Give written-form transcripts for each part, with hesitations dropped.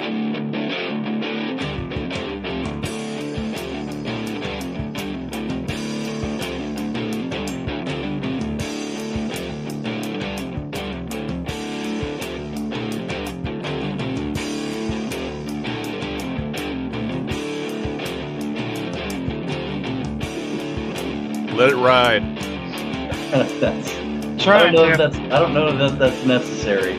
Let it ride. I don't know if that's necessary.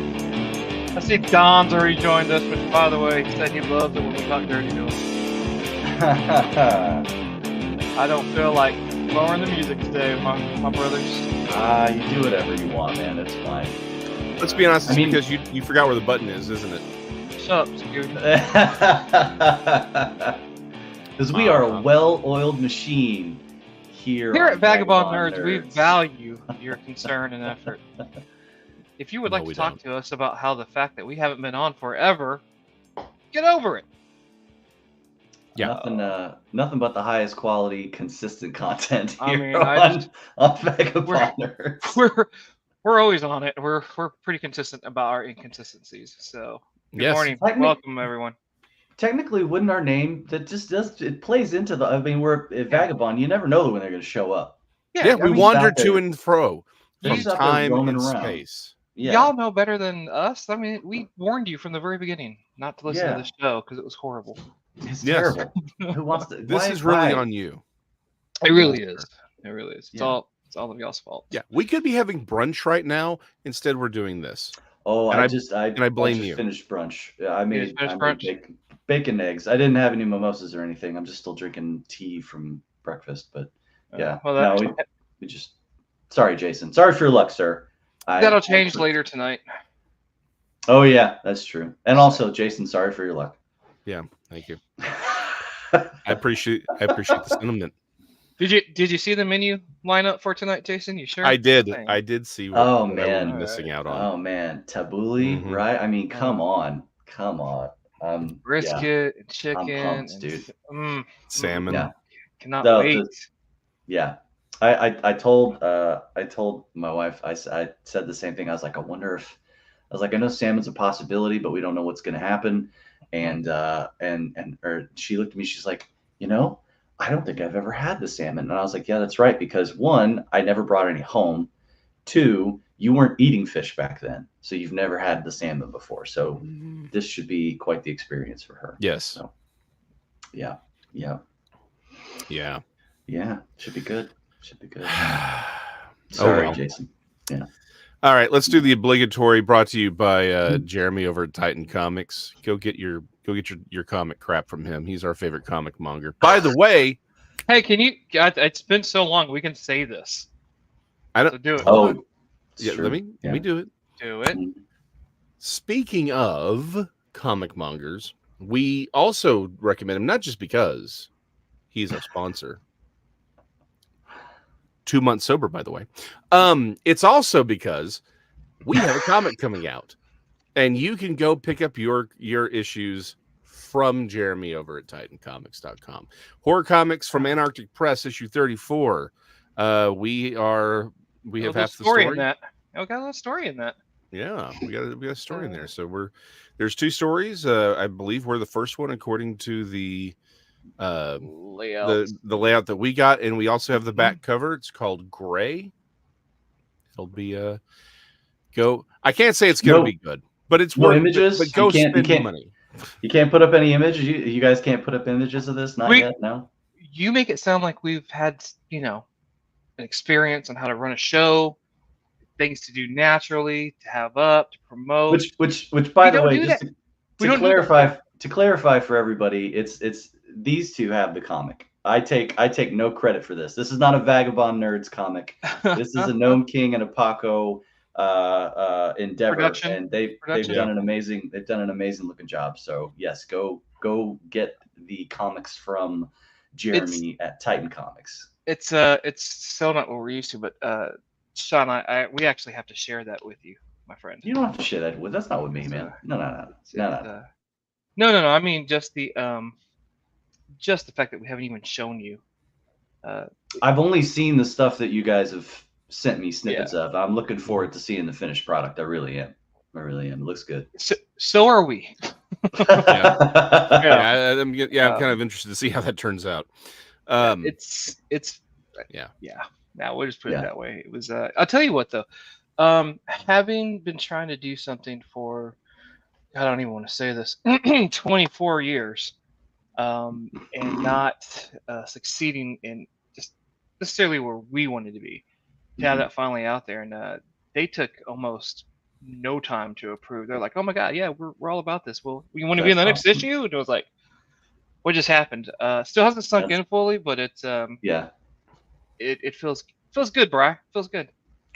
I see Don's already joined us, which, by the way, he said he loves it when we talk dirty to him. I don't feel like lowering the music today, my brothers. You do whatever you want, man. It's fine. Let's be honest, it's because you forgot where the button is, isn't it? Shut up, Scooty. Because we are a well-oiled machine here at Vagabond Nerds, we value your concern and effort. If you would like to talk to us about how the fact that we haven't been on forever, get over it. Yeah. Nothing but the highest quality, consistent content here on Vagabond Nerds. We're always on it. We're pretty consistent about our inconsistencies. So good morning, welcome everyone. Technically, wouldn't our name it plays into the? I mean, we're at Vagabond. You never know when they're going to show up. Yeah, we wander to and fro from time and space. Yeah. Y'all know better than us. I mean, we warned you from the very beginning not to listen to the show because it was horrible. It's terrible. Who wants to? This is really on you. It really is. It really is. It's all of y'all's fault. Yeah, we could be having brunch right now. Instead, we're doing this. Oh, I blame you. Finished brunch. I made bacon eggs. I didn't have any mimosas or anything. I'm just still drinking tea from breakfast. But yeah, we just. Sorry, Jason. Sorry for your luck, sir. That'll change later tonight. Oh yeah, that's true. And also, Jason, sorry for your luck. Yeah, thank you. I appreciate the sentiment. Did you see the menu lineup for tonight, Jason? You sure? I did. I did see what I was missing out on. Oh man, tabbouleh, right? I mean, come on. Brisket and chicken, I'm pumped, dude. Salmon. Yeah. Cannot wait. Yeah. I told my wife, I said the same thing. I was like, I know salmon's a possibility, but we don't know what's going to happen. And she looked at me, she's like, I don't think I've ever had the salmon. And I was like, yeah, that's right. Because 1, I never brought any home. 2, you weren't eating fish back then. So you've never had the salmon before. So this should be quite the experience for her. Yes. So, yeah. Should be good. Sorry, Jason. Yeah. All right, let's do the obligatory. Brought to you by Jeremy over at Titan Comics. Go get your comic crap from him. He's our favorite comic monger. By the way, hey, can you? It's been so long. We can say this. I don't do it. Oh, yeah. Let me do it. Do it. Speaking of comic mongers, we also recommend him not just because he's our sponsor. 2 months sober, by the way. It's also because we have a comic coming out, and you can go pick up your issues from Jeremy over at TitanComics.com. Horror Comics from Antarctic Press, issue 34. We have half the story in that. Oh, got a little story in that. Yeah, we got a story in there. So there's 2 stories. I believe we're the first one according to the layout. The layout that we got, and we also have the back cover. It's called Gray. It'll be go. I can't say it's gonna be good, but it's worth images. But go spend money. You can't put up any images. You guys can't put up images of this. Not yet. No. You make it sound like we've had an experience on how to run a show, things to do naturally, to have up, to promote. Which by the way, just to clarify for everybody, it's these two have the comic. I take no credit for this. This is not a Vagabond Nerds comic. This is a Gnome King and a Paco endeavor, and they've done an amazing looking job. So yes, go get the comics from Jeremy at Titan Comics. It's still not what we're used to, but Sean, we actually have to share that with you, my friend. You don't have to share that with. That's not with me, man. No. No. I mean, just the fact that we haven't even shown you. I've only seen the stuff that you guys have sent me snippets of. I'm looking forward to seeing the finished product. I really am. It looks good. So are we. I'm kind of interested to see how that turns out. It's yeah. Now we'll just put it that way. It was. I'll tell you what though. Having been trying to do something for, I don't even want to say this, 24 years, and not succeeding in just necessarily where we wanted to be. To have that finally out there, and they took almost no time to approve. They're like, "Oh my god, yeah, we're all about this. Well, you want to be in the next issue?" And it was like, "What just happened?" Still hasn't sunk in fully, but it's it feels good, Bri. Feels good.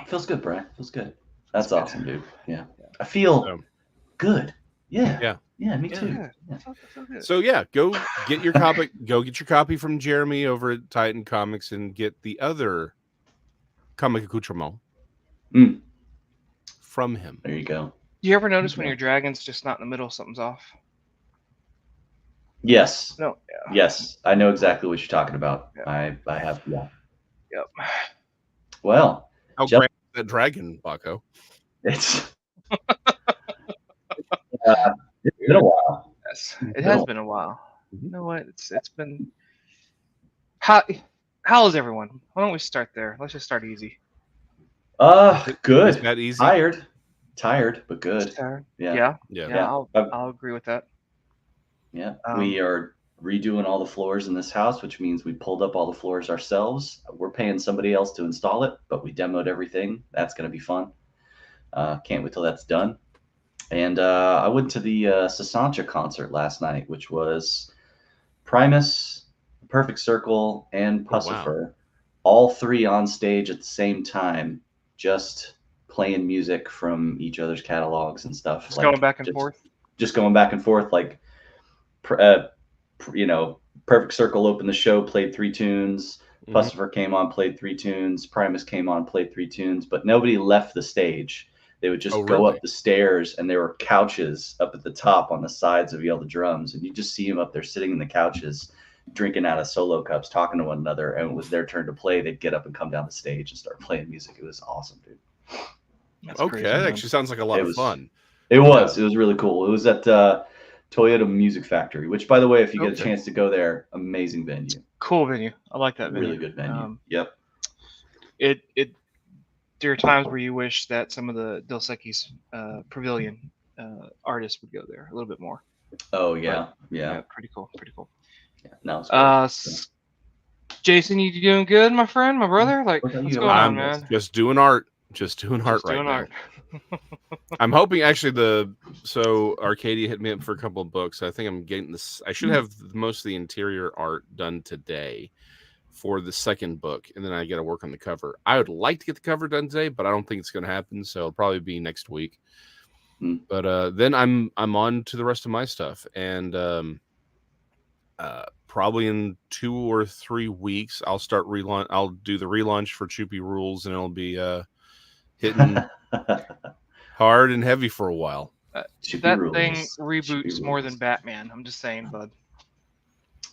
Feels good, Bri. Feels good. That's awesome, dude. Yeah, I feel good. Yeah, me too. Yeah. So go get your copy. Go get your copy from Jeremy over at Titan Comics, and get the other comic accoutrement from him. There you go. Do you ever notice when your dragon's just not in the middle, something's off? Yes. No. Yeah. Yes, I know exactly what you're talking about. Yeah. I have. Yeah. Yep. Well, how grand is that dragon, Baco? It's been a while. Yes, it has been a while. You know what? It's been. How is everyone? Why don't we start there? Let's just start easy. Good. Is that easy? Tired, but good. Tired. Yeah. I'll agree with that. Yeah. We are redoing all the floors in this house, which means we pulled up all the floors ourselves. We're paying somebody else to install it, but we demoed everything. That's going to be fun. Can't wait till that's done. And I went to the Sasancha concert last night, which was Primus, Perfect Circle, and Pussifer, all three on stage at the same time, just playing music from each other's catalogs and stuff. Just going back and forth? Just going back and forth. Like, Perfect Circle opened the show, played 3 tunes. Pussifer came on, played 3 tunes. Primus came on, played 3 tunes. But nobody left the stage. They would just go up the stairs, and there were couches up at the top on the sides of all the drums. And you just see them up there sitting in the couches, drinking out of solo cups, talking to one another. And when it was their turn to play, they'd get up and come down the stage and start playing music. It was awesome, dude. That's crazy, that actually sounds like a lot of fun. It was. It was really cool. It was at Toyota Music Factory, which, by the way, if you get a chance to go there, amazing venue. Cool venue. I like that venue. Really good venue. Yep. There are times where you wish that some of the Dos Equis Pavilion artists would go there a little bit more. Oh yeah, yeah. Pretty cool. Yeah, no, it's cool. Jason, you doing good, my friend, my brother? Like, what's going on, man? Just doing art. Now. I'm hoping actually Arcadia hit me up for a couple of books. I think I'm getting this. I should have most of the interior art done today for the second book, and then I got to work on the cover. I would like to get the cover done today, but I don't think it's going to happen. So it'll probably be next week. But then I'm on to the rest of my stuff, and probably in 2 or 3 weeks I'll start relaunch. I'll do the relaunch for Choopy Rules, and it'll be hitting hard and heavy for a while. That thing reboots more than Batman. I'm just saying, bud.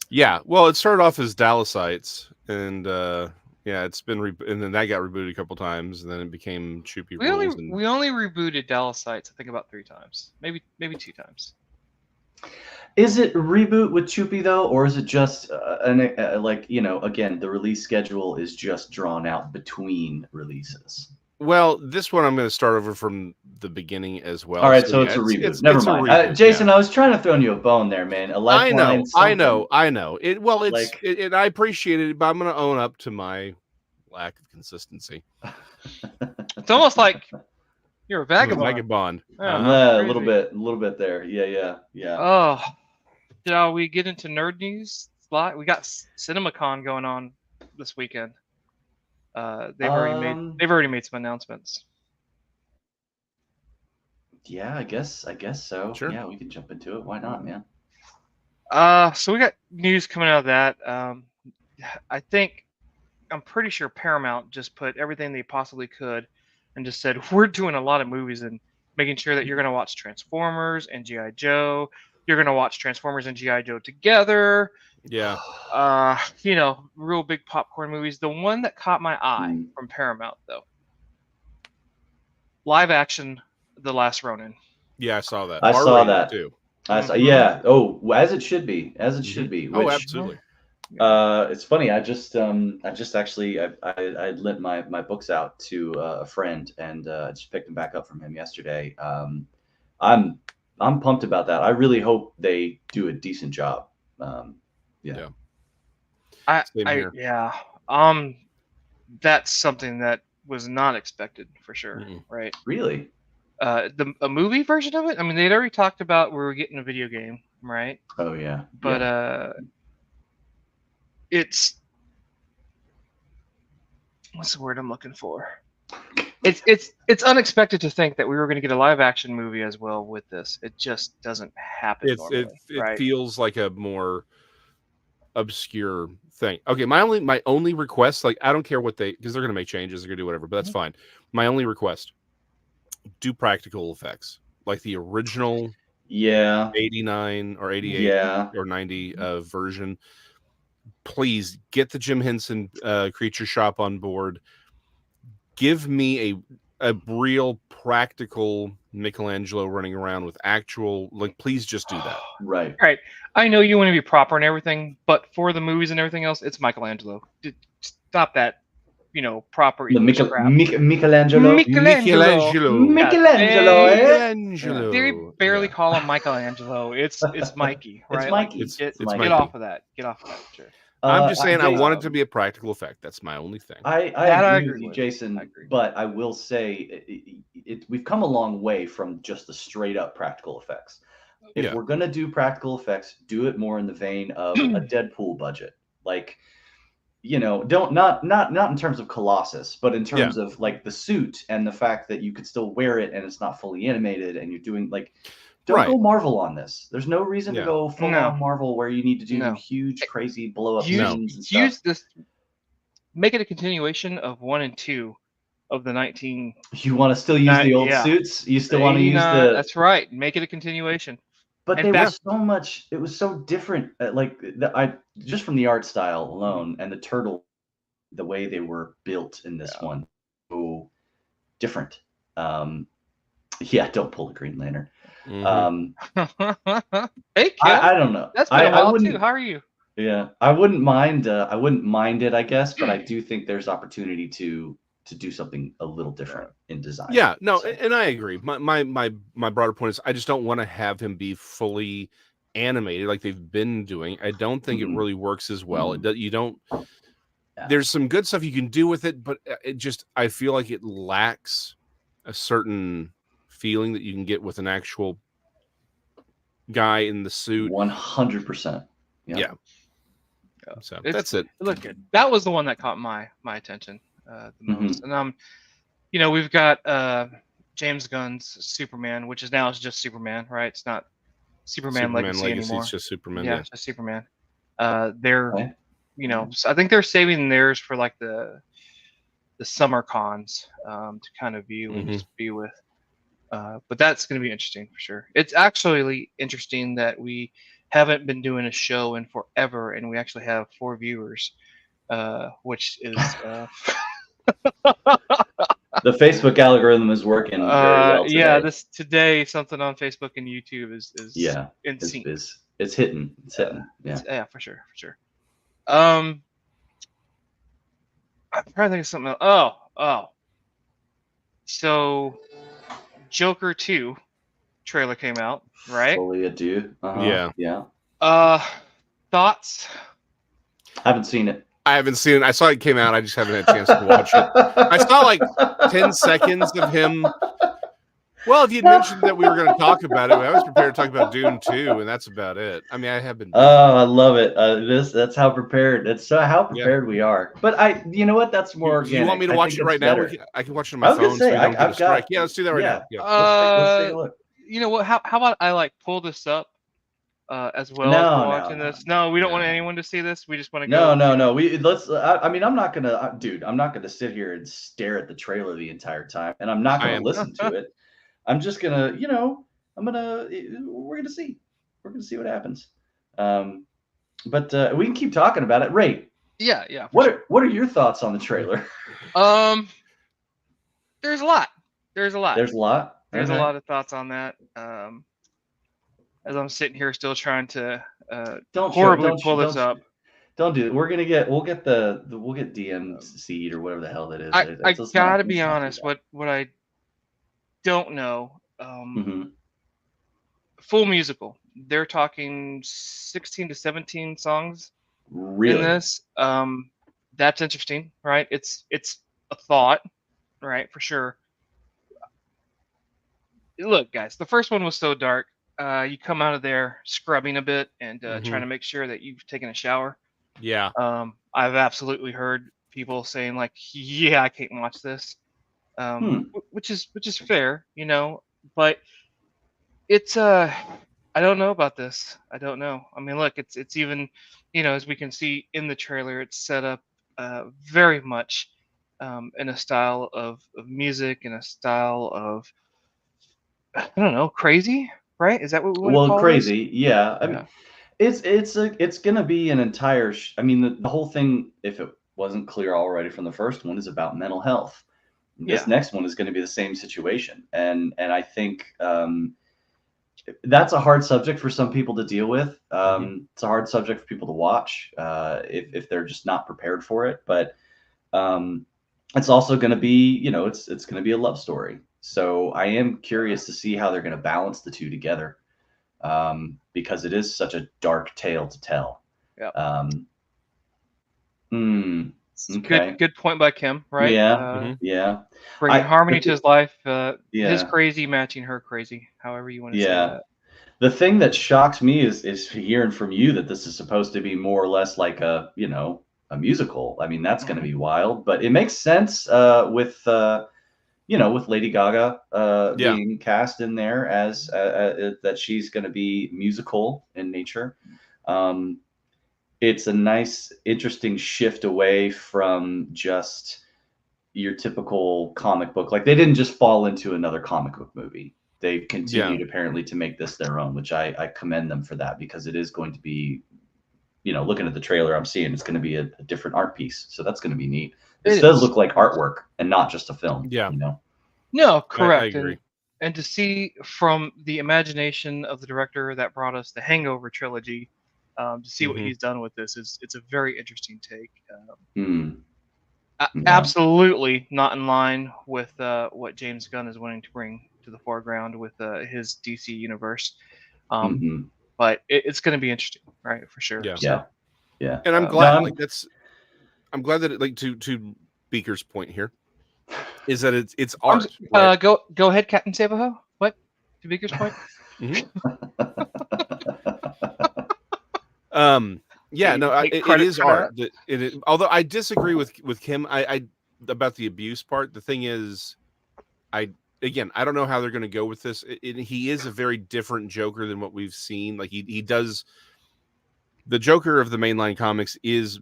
Yeah, well, it started off as Dallasites, and it's been and then that got rebooted a couple times, and then it became Choopy Rules. We only rebooted Dallasites, I think, about 3 times, maybe 2 times. Is it reboot with Choopy though, or is it just again, the release schedule is just drawn out between releases? Well, this one I'm going to start over from the beginning as well. All right, so it's a reboot. Never mind. Jason, I was trying to throw you a bone there, man. I know. And I appreciate it, but I'm going to own up to my lack of consistency. It's almost like you're a vagabond. A little bit there. Yeah. Oh, shall we get into nerd news? We got CinemaCon going on this weekend. They've already made some announcements. Yeah, I guess so. Sure. Yeah, we can jump into it. Why not, man? So we got news coming out of that. I'm pretty sure Paramount just put everything they possibly could and just said, we're doing a lot of movies and making sure that you're going to watch Transformers and G.I. Joe. You're going to watch Transformers and G.I. Joe together. Yeah. Real big popcorn movies. The one that caught my eye from Paramount, though, live action, The Last Ronin. Yeah, I saw that. I saw that too. Yeah. Oh, as it should be. As it should be. Oh, Which absolutely. it's funny. I just actually I lent my books out to a friend and just picked them back up from him yesterday. I'm pumped about that. I really hope they do a decent job. Yeah. Same here. Yeah. That's something that was not expected for sure, right? Really? A movie version of it. I mean, they'd already talked about we were getting a video game, right? Oh yeah. But it's what's the word I'm looking for? It's unexpected to think that we were going to get a live action movie as well with this. It just doesn't happen normally, It right? feels like a more obscure thing. Okay, my only request, like I don't care what because they're gonna make changes, they're gonna do whatever, but that's fine. My only request: do practical effects like the original 89 or 88 or 90 version. Please get the Jim Henson Creature Shop on board. Give me a real practical Michelangelo running around with actual, like, please just do that. Right. I know you want to be proper and everything, but for the movies and everything else, it's Michelangelo. Stop that, proper English crap. Michelangelo. They barely call him Michelangelo. It's Mikey, right? It's Mikey. It's Mikey. Get off of that. Sure. I'm just saying, I want it to be a practical effect. That's my only thing. I agree with you, Jason. But I will say, we've come a long way from just the straight up practical effects. If we're gonna do practical effects, do it more in the vein of a Deadpool budget, like, not in terms of Colossus, but in terms of like the suit and the fact that you could still wear it and it's not fully animated, and you're doing like. Don't go Marvel on this. There's no reason to go full on Marvel where you need to do huge, crazy blow up scenes and stuff. Use this. Make it a continuation of 1 and 2 of the 19. You want to still use the old suits? You still want to use the? That's right. Make it a continuation. But they were so much. It was so different. I just from the art style alone and the turtle, the way they were built in this one, so different. Don't pull the Green Lantern. Hey, kid. I don't know. That's been a while too. How are you? Yeah, I wouldn't mind it, I guess, but I do think there's opportunity to do something a little different in design. Yeah, no, and I agree. My broader point is I just don't want to have him be fully animated like they've been doing. I don't think it really works as well. You don't. There's some good stuff you can do with it, but I feel like it lacks a certain feeling that you can get with an actual guy in the suit. 100%. Yeah. So that's it. Look, that was the one that caught my attention the most. And we've got James Gunn's Superman, which is now just Superman, right? It's not Superman Legacy anymore. It's just Superman. Yeah, it's just Superman. They're so I think they're saving theirs for like the summer cons to kind of view and just be with. But that's going to be interesting for sure. It's actually interesting that we haven't been doing a show in forever, and we actually have 4 viewers, which is the Facebook algorithm is working very well today. Yeah, today something on Facebook and YouTube is in sync. It's hitting. Yeah, for sure. I'm trying to think of something else. Oh. So Joker 2 trailer came out, right? Fully a dude. Yeah. Thoughts? Haven't seen it. I haven't seen it. I saw it came out. I just haven't had a chance to watch it. I saw like 10 seconds of him. Well, if you'd mentioned that we were going to talk about it, I was prepared to talk about Dune 2, and that's about it. I mean, I have been. Oh, I love it. That's how prepared. That's how prepared we are. But you know what? That's more organic. You want me to watch it right now? I can watch it on my phone. Say, I've got. Yeah, let's do that right now. Yeah. Let's take a look. You know what? How about I pull this up as well as watching this? No, we don't want anyone to see this. We just want to go. No. I'm not gonna, dude. I'm not gonna sit here and stare at the trailer the entire time, and I'm not gonna listen to it. I'm just gonna, we're gonna see. We're gonna see what happens. But we can keep talking about it. Ray. Yeah. What are your thoughts on the trailer? There's a lot. There's a lot. There's a lot of thoughts on that. as I'm sitting here still trying to Don't show, horribly pull this up. don't do it. We'll get we'll get DM seed or whatever the hell that is. I Let's gotta let's be not do honest. What I don't know. that. Full musical. They're talking 16 to 17 songs in Really? this. That's interesting, right? It's a thought, right? For sure. Look, guys, the first one was so dark. You come out of there scrubbing a bit and trying to make sure that you've taken a shower. Yeah. I've absolutely heard people saying like, "Yeah, I can't watch this," which is fair, you know. But it's I don't know about this. I don't know. I mean, look, it's even, you know, as we can see in the trailer, it's set up very much in a style of music, in a style of, I don't know, crazy, right? Is that what we want to Well, call this? crazy. Yeah. I mean, Yeah. it's gonna be an entire. I mean, the whole thing, if it wasn't clear already from the first one, is about mental health. This Yeah. next one is going to be the same situation, and I think that's a hard subject for some people to deal with. It's a hard subject for people to watch if they're just not prepared for it. But it's also going to be, you know, it's going to be a love story. So I am curious to see how they're going to balance the two together, because it is such a dark tale to tell. Yeah. Okay. Good point by Kim, right? Yeah. Yeah. Bringing harmony But to his life, his yeah. crazy matching her crazy, however you want to say Yeah. that. The thing that shocks me is hearing from you that this is supposed to be more or less like a, you know, a musical. I mean, that's going to be wild, but it makes sense with you know, with Lady Gaga Yeah. being cast in there as that she's going to be musical in nature. Um, it's a nice, interesting shift away from just your typical comic book. Like they didn't just fall into another comic book movie. They continued apparently to make this their own, which I commend them for that, because it is going to be, you know, looking at the trailer I'm seeing, it's going to be a different art piece. So that's going to be neat. This It does is. look like artwork and not just a film. Yeah. You know? No, I correct. agree. And to see from the imagination of the director that brought us the Hangover trilogy, to see what he's done with this it's a very interesting take. Yeah. Absolutely not in line with what James Gunn is wanting to bring to the foreground with his DC universe. But it's going to be interesting, right? For sure. Yeah. Yeah. Yeah. And I'm No, glad, I'm glad that like to Beaker's point here is that it's art. Right? Go ahead, Captain Sabaho. What? To Beaker's point? Yeah, no, it is art. Although I disagree with Kim, I about the abuse part. The thing is, I don't know how they're going to go with this. He is a very different Joker than what we've seen. Like he does. The Joker of the mainline comics is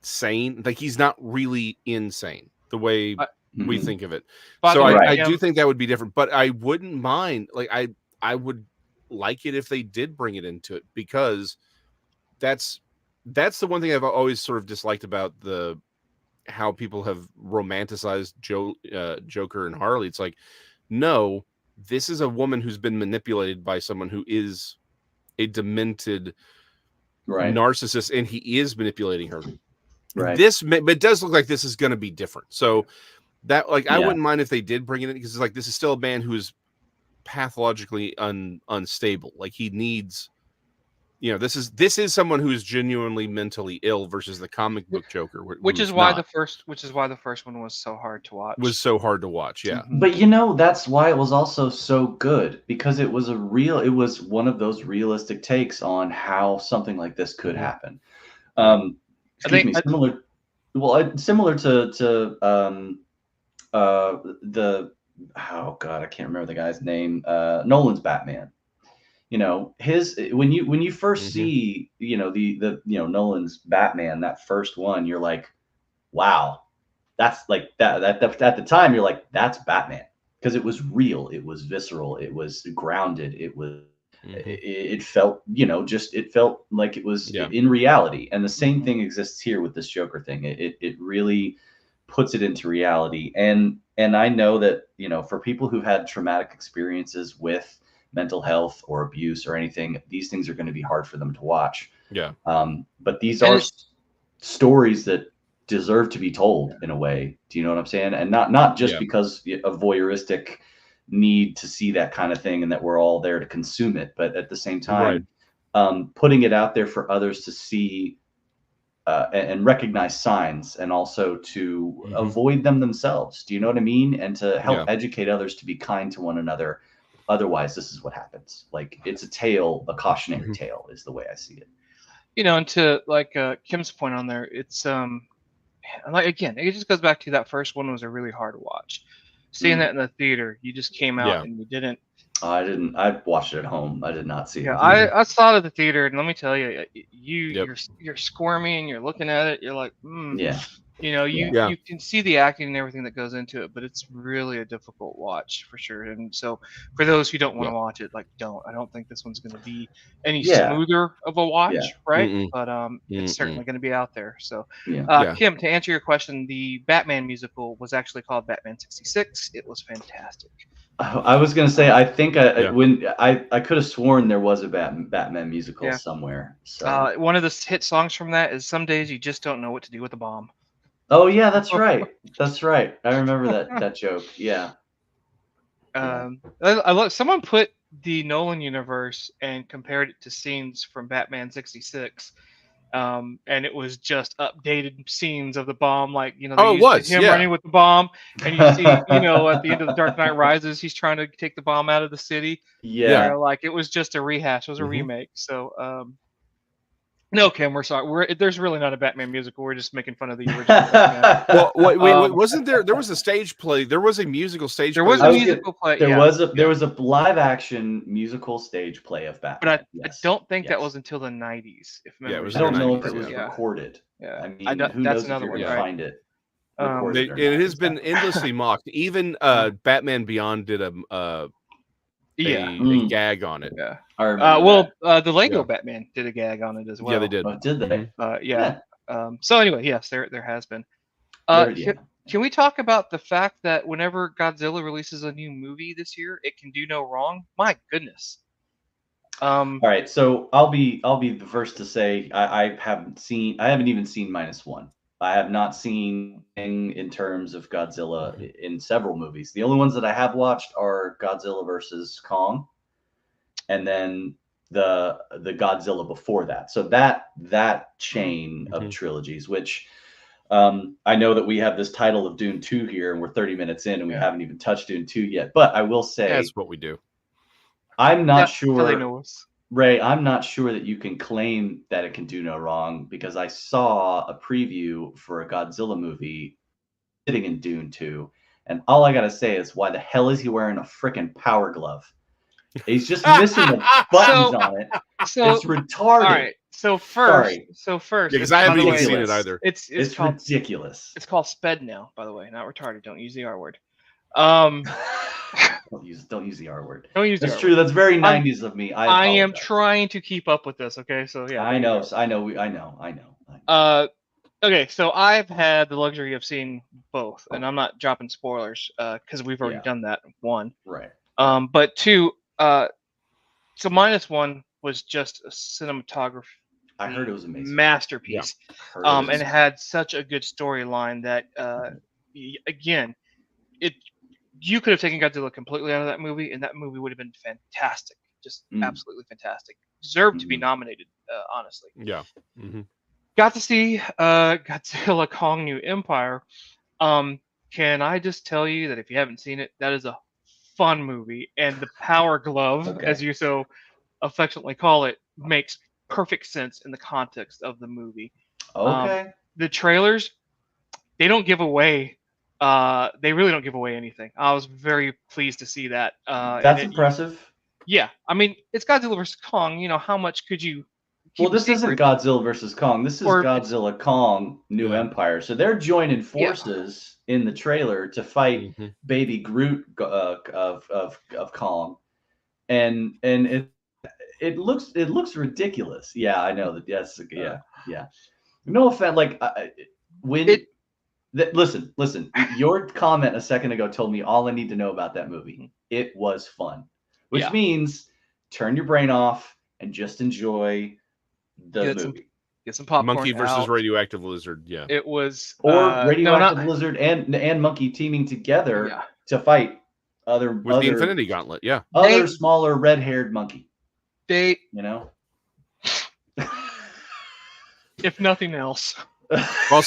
sane. Like he's not really insane the way we think of it. So I do think that would be different. But I wouldn't mind. Like I would like it if they did bring it into it, because that's the one thing I've always sort of disliked about how people have romanticized Joker and Harley. It's like, no, this is a woman who's been manipulated by someone who is a demented narcissist, and he is manipulating her. But it does look like this is going to be different. So that, like, I wouldn't mind if they did bring it in, because it's like, this is still a man who is pathologically unstable. Like he needs, you know, this is someone who is genuinely mentally ill versus the comic book Joker, which is why the first one was so hard to watch. Yeah. But you know, that's why it was also so good, because it was one of those realistic takes on how something like this could happen. Excuse me, similar to oh god, I can't remember the guy's name. Nolan's Batman. You know, when you first see, you know, the Nolan's Batman, that first one, you're like, wow, that's like that at the time you're like, that's Batman, because it was real, it was visceral, it was grounded, it was it felt, you know, it felt like it was in reality. And the same thing exists here with this Joker thing. It really puts it into reality. And I know that, you know, for people who've had traumatic experiences with mental health or abuse or anything, these things are going to be hard for them to watch. Yeah. But these And are stories that deserve to be told in a way. Do you know what I'm saying? And not just Yeah. because of voyeuristic need to see that kind of thing and that we're all there to consume it, but at the same time, putting it out there for others to see and recognize signs, and also to avoid them themselves. Do you know what I mean? And to help educate others to be kind to one another. Otherwise, this is what happens. Like, it's a tale, a cautionary tale is the way I see it. You know, and to like Kim's point on there, it's like, again, it just goes back to that first one was a really hard to watch. Seeing that in the theater, you just came out and you didn't. I watched it at home. I did not see it. Yeah, I saw it at the theater, and let me tell you, you're squirming, you're looking at it, you're like, Yeah. You know, you Yeah. you can see the acting and everything that goes into it, but it's really a difficult watch for sure. And so, for those who don't want to watch it, like, don't. I don't think this one's going to be any smoother of a watch, right? But it's certainly going to be out there. So, Kim, to answer your question, the Batman musical was actually called Batman '66. It was fantastic. I was gonna say, I think I could have sworn there was a Batman musical somewhere. So one of the hit songs from that is "Some Days You Just Don't Know What to Do with a Bomb." Oh yeah, that's right. That's right. I remember that joke. Yeah. I love, someone put the Nolan universe and compared it to scenes from Batman '66. And it was just updated scenes of the bomb, like, you know, they used him running with the bomb, and you see, you know, at the end of the Dark Knight Rises, he's trying to take the bomb out of the city. Yeah, like, it was just a rehash, it was a remake. So no, Kim, we're sorry. There's really not a Batman musical. We're just making fun of the original Batman. Well, wait, wasn't there? There was a stage play. There was a musical stage. There was a musical play. There was a live action musical stage play of Batman. But I don't think that was until the '90s. If memory I don't know if it was recorded. Yeah, I mean, who knows if you're going to find it. It has been endlessly mocked. Even Batman Beyond did a gag on it. Yeah. I remember the Lego Batman did a gag on it as well. Yeah, they did. Oh, did they? Yeah. So anyway, yes, there has been. Can we talk about the fact that whenever Godzilla releases a new movie this year, it can do no wrong? My goodness. All right, so I'll be the first to say I haven't even seen -1. I have not seen in terms of Godzilla in several movies. The only ones that I have watched are Godzilla versus Kong, and then the Godzilla before that. So that chain of trilogies, which I know that we have this title of Dune 2 here, and we're 30 minutes in, and we haven't even touched Dune 2 yet. But I will say that's what we do. I'm not sure. Ray, I'm not sure that you can claim that it can do no wrong, because I saw a preview for a Godzilla movie sitting in Dune 2, and all I gotta say is, why the hell is he wearing a freaking power glove? He's just missing the buttons on it. So it's retarded. All right. So first, because I haven't even seen it either. It's ridiculous. It's called sped now, by the way, not retarded. Don't use the R word. Don't use the R word. Don't use. That's true. That's very 90s of me. I am trying to keep up with this. Okay, so yeah. I know. Okay, so I've had the luxury of seeing both, and I'm not dropping spoilers because we've already done that. One. Right. But two. So -1 was just a cinematography. I heard it was amazing. Masterpiece. Yeah. And it had such a good storyline that again, you could have taken Godzilla completely out of that movie, and that movie would have been fantastic. Just absolutely fantastic. Deserved to be nominated, honestly. Yeah. Got to see Godzilla Kong New Empire. Can I just tell you that if you haven't seen it, that is a fun movie, and the power glove, as you so affectionately call it, makes perfect sense in the context of the movie. Okay. The trailers, they don't give away. They really don't give away anything. I was very pleased to see that. That's impressive. Yeah, I mean, it's Godzilla versus Kong. You know, how much could you? Well, this isn't Godzilla versus Kong. This is Godzilla Kong New Empire. So they're joining forces in the trailer to fight Baby Groot of Kong, and it looks ridiculous. Yeah, I know that. Yes, yeah. No offense. Like listen. Your comment a second ago told me all I need to know about that movie. It was fun. which means turn your brain off and just enjoy the movie. Get some popcorn. Monkey versus out. radioactive lizard. Yeah. It was or radioactive lizard and monkey teaming together to fight with the Infinity Gauntlet. Yeah. Other smaller red-haired monkey. You know. If nothing else. Well,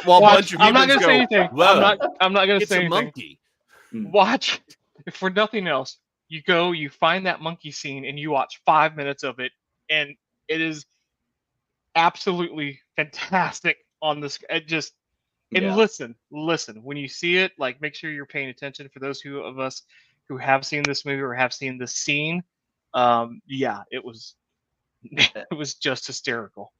Watch, I'm not going to say anything. I'm not going to say anything. It's a monkey. Watch. If for nothing else, you find that monkey scene and you watch 5 minutes of it, and it is absolutely fantastic on this. Listen. When you see it, like, make sure you're paying attention. For those of us who have seen this movie or have seen this scene, it was just hysterical.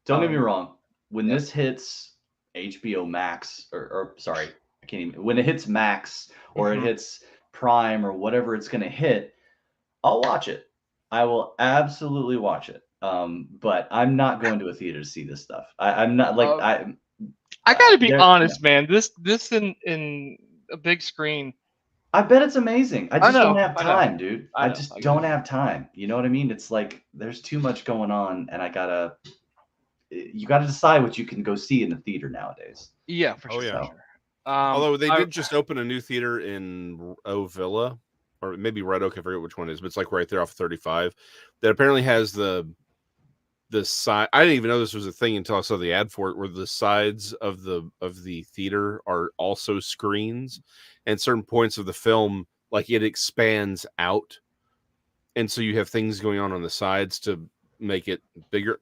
Don't get me wrong. When this hits HBO Max, or sorry, I can't even. When it hits Max or it hits Prime or whatever it's going to hit, I'll watch it. I will absolutely watch it. But I'm not going to a theater to see this stuff. I'm not like I got to be honest, man. This in a big screen. I bet it's amazing. I just don't have time, dude. I just don't have time. You know what I mean? It's like there's too much going on, and you gotta decide what you can go see in the theater nowadays. Yeah, for sure. Yeah. Although they did just open a new theater in Villa, or maybe Red Oak, I forget which one it is, but it's like right there off 35. That apparently has the side. I didn't even know this was a thing until I saw the ad for it, where the sides of the theater are also screens, and certain points of the film, like, it expands out, and so you have things going on the sides to make it bigger.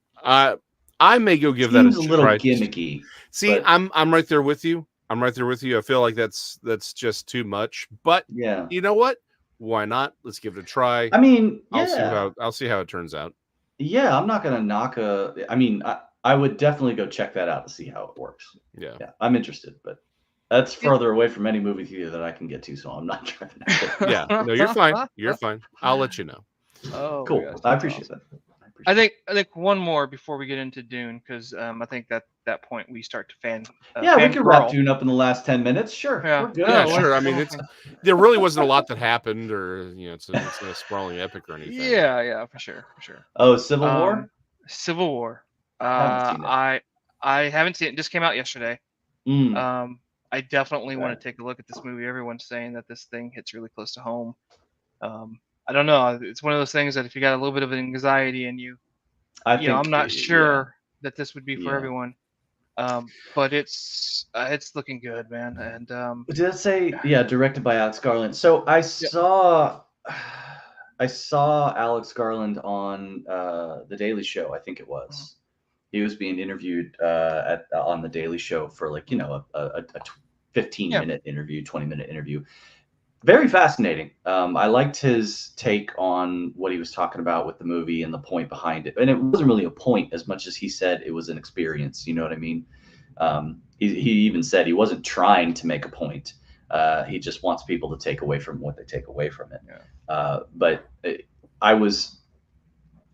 I may go give that a little gimmicky. See, I'm right there with you. I feel like that's just too much. But yeah, you know what? Why not? Let's give it a try. I mean, I'll see how it turns out. Yeah, I'm not gonna knock I would definitely go check that out to see how it works. Yeah, I'm interested, but that's further away from any movie theater that I can get to, so I'm not driving out. Yeah, no, you're fine. You're fine. I'll let you know. Oh, cool. I appreciate that. I think one more before we get into Dune, because I think that point we start to fan. We could wrap Dune up in the last 10 minutes. Sure, we're good. Yeah, sure. I mean, there really wasn't a lot that happened, or it's a sprawling epic or anything. Yeah, for sure. Oh, Civil War. Civil War. I haven't seen it. It just came out yesterday. I definitely want to take a look at this movie. Everyone's saying that this thing hits really close to home. I don't know. It's one of those things that if you got a little bit of anxiety in you, I'm not sure that this would be for everyone. But it's looking good, man. And did it say directed by Alex Garland? So I saw Alex Garland on the Daily Show. I think it was. He was being interviewed on the Daily Show for a 15-minute interview, 20-minute interview. Very fascinating. I liked his take on what he was talking about with the movie and the point behind it. And it wasn't really a point as much as he said it was an experience. You know what I mean? He even said he wasn't trying to make a point. He just wants people to take away from what they take away from it. Yeah. But I was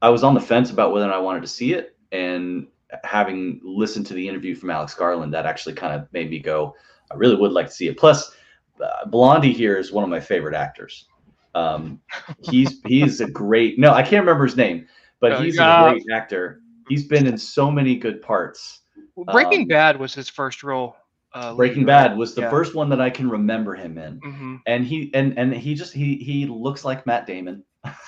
on the fence about whether or not I wanted to see it. And having listened to the interview from Alex Garland, that actually kind of made me go, I really would like to see it. Plus, Blondie here is one of my favorite actors. He's a great. No, I can't remember his name, but he's a great actor. He's been in so many good parts. Breaking Bad was his first role. Breaking Bad was the first one that I can remember him in, and he looks like Matt Damon.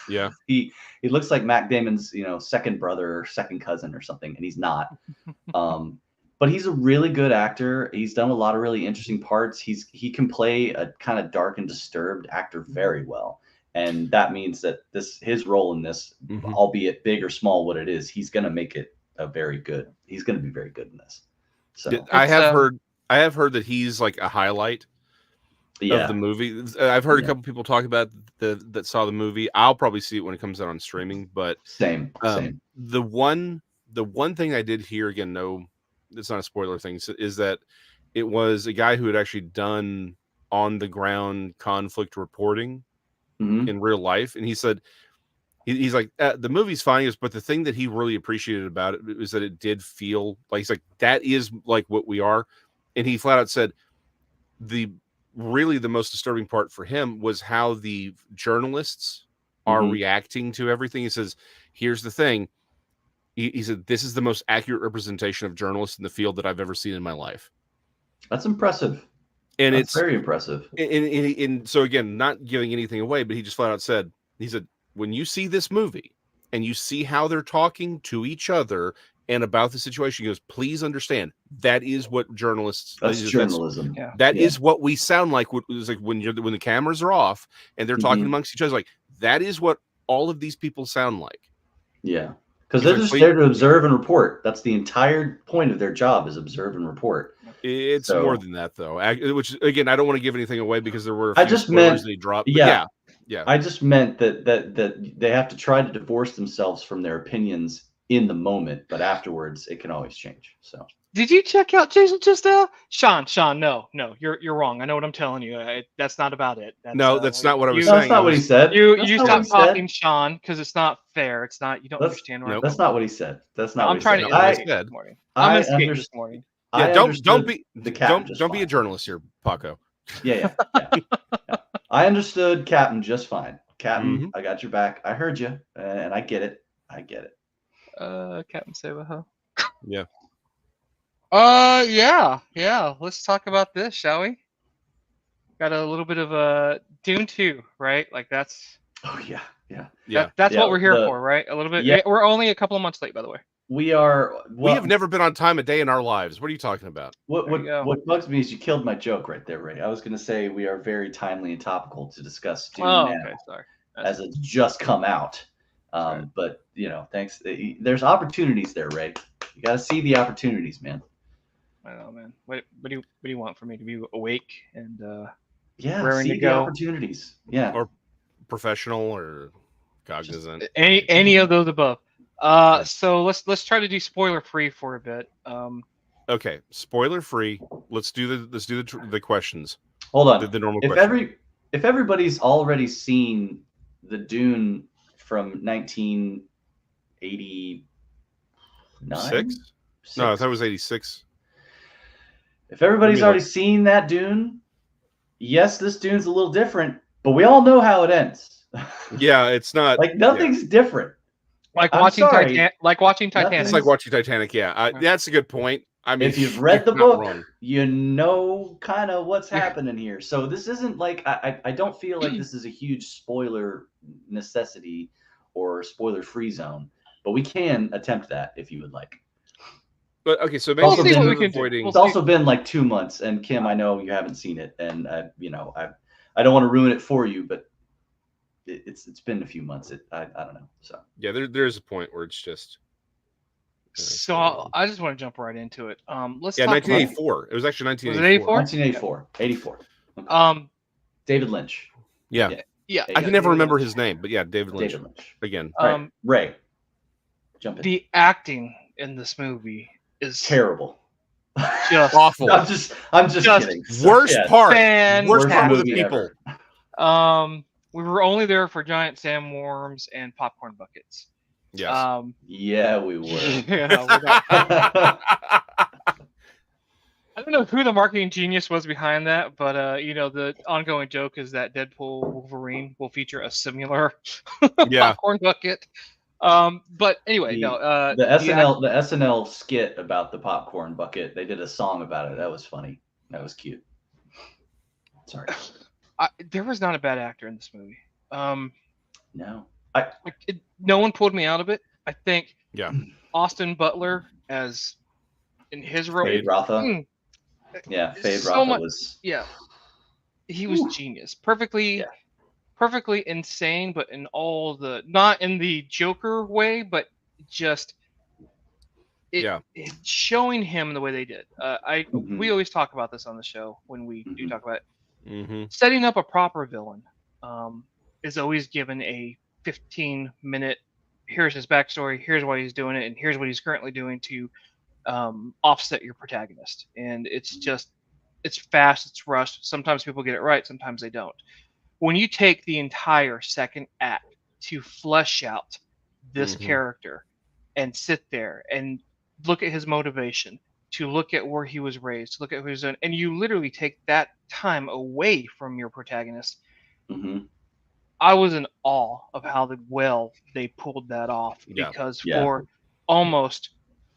Yeah, he looks like Matt Damon's second brother or second cousin or something, and he's not. But he's a really good actor. He's done a lot of really interesting parts. He can play a kind of dark and disturbed actor very well. And that means that his role in this, albeit big or small, what it is, he's going to make it he's going to be very good in this. So I have heard that he's like a highlight of the movie. I've heard a couple people talk about that saw the movie. I'll probably see it when it comes out on streaming, but same. The one thing I did hear, again, no, it's not a spoiler thing, is that it was a guy who had actually done on the ground conflict reporting in real life. And he said, he's like, the movie's fine, but the thing that he really appreciated about it was that it did feel like, he's like, that is like what we are. And he flat out said the most disturbing part for him was how the journalists are reacting to everything. He says, here's the thing. He said, this is the most accurate representation of journalists in the field that I've ever seen in my life. That's impressive. And That's it's very impressive. And so again, not giving anything away, but he just flat out said, he said, when you see this movie and you see how they're talking to each other and about the situation, he goes, please understand that is what journalists. That's journalism. That is what we sound like. It's like when the cameras are off and they're talking amongst each other. Like that is what all of these people sound like. Yeah, because they're just there to observe and report. That's the entire point of their job, is observe and report. It's more than that, though. Which again, I don't want to give anything away because there were a few I just spoilers meant that he dropped. Yeah. Yeah. I just meant that they have to try to divorce themselves from their opinions in the moment, but afterwards it can always change. So did you check out Jason just now? Sean, no, you're wrong. I know what I'm telling you. That's not about it. That's not what I was saying. saying. That's not what he said. You stop talking, Sean, because it's not fair. It's not. You don't understand. Nope. That's not what he said. That's not. I'm trying to escape this morning. I'm escaping this morning. Yeah, don't be a journalist here, Paco. Yeah. I understood Captain just fine. Captain, I got your back. I heard you, and I get it. Captain Sabaho. Yeah. Yeah. Let's talk about this, shall we? Got a little bit of Dune 2, right? Like that's. Oh yeah. That's what we're here for, right? A little bit. Yeah. We're only a couple of months late, by the way. We are. We have never been on time a day in our lives. What are you talking about? What bugs me is you killed my joke right there, Ray. I was going to say we are very timely and topical to discuss Dune now, okay, sorry. As it's just come out. But thanks. There's opportunities there, Ray. You got to see the opportunities, man. I know, man. What do you want for me to be awake and raring to go? The opportunities, or professional or cognizant. Any of those above. So let's try to do spoiler free for a bit. Okay, spoiler free. Let's do the questions. Hold on. The normal questions. If everybody's already seen the Dune from 1989, Six? No, I thought it was 86. If everybody's already seen that Dune, yes, this Dune's a little different, but we all know how it ends. Yeah, it's not like nothing's different. Like watching Titanic. It's like watching Titanic. Yeah, that's a good point. I mean, if you've read the book, you know kind of what's happening here. So this isn't like I don't feel like this is a huge spoiler necessity or spoiler-free zone, but we can attempt that if you would like. But okay, so maybe it's also been like 2 months, and Kim, I know you haven't seen it, and I don't want to ruin it for you, but it's been a few months. I don't know. So yeah, there's a point where it's just. So I just want to jump right into it. Let's 1984. It was actually 1984. 1984. Okay. David Lynch. Yeah. I can never remember his name, but yeah, David Lynch. Again. Ray, jump in. The acting in this movie is terrible. Just awful. I'm just kidding. Worst part. Worst part of the people. We were only there for giant sandworms and popcorn buckets. Yes. Yeah, we were. I don't know who the marketing genius was behind that, but the ongoing joke is that Deadpool Wolverine will feature a similar popcorn bucket. But anyway, the SNL skit about the popcorn bucket, they did a song about it. That was funny. That was cute. Sorry. There was not a bad actor in this movie. No. No one pulled me out of it. I think Austin Butler as in his role. Fade Rotha. Fade Rotha was. Yeah, he was genius. Perfectly insane, but in all not in the Joker way, but just showing him the way they did. We always talk about this on the show when we do talk about it. Mm-hmm. Setting up a proper villain is always given a 15-minute. Here's his backstory. Here's why he's doing it, and here's what he's currently doing to offset your protagonist. And it's fast. It's rushed. Sometimes people get it right. Sometimes they don't. When you take the entire second act to flesh out this character and sit there and look at his motivation, to look at where he was raised, to look at who he's done, and you literally take that time away from your protagonist. Mm-hmm. I was in awe of how well they pulled that off, Yeah. because Yeah. for almost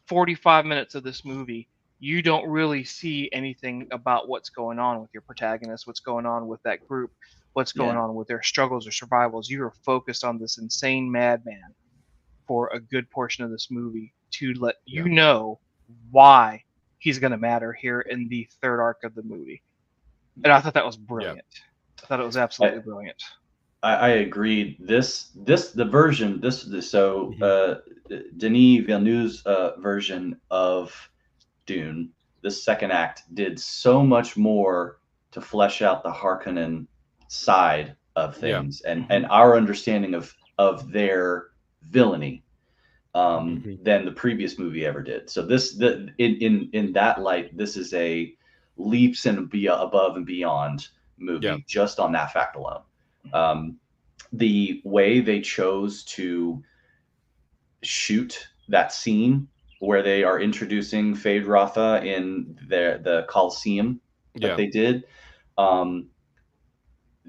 45 minutes of this movie, you don't really see anything about what's going on with your protagonist, what's going on with that group, what's going on with their struggles or survivals. You are focused on this insane madman for a good portion of this movie to let you know why he's going to matter here in the third arc of the movie. And I thought that was brilliant. I thought it was absolutely brilliant. I agreed. The version so Denis Villeneuve's version of Dune, this second act, did so much more to flesh out the Harkonnen side of things and our understanding of their villainy than the previous movie ever did. So in that light, this is a leaps and above and beyond movie just on that fact alone. The way they chose to shoot that scene where they are introducing Feyd-Rautha in the Coliseum that they did,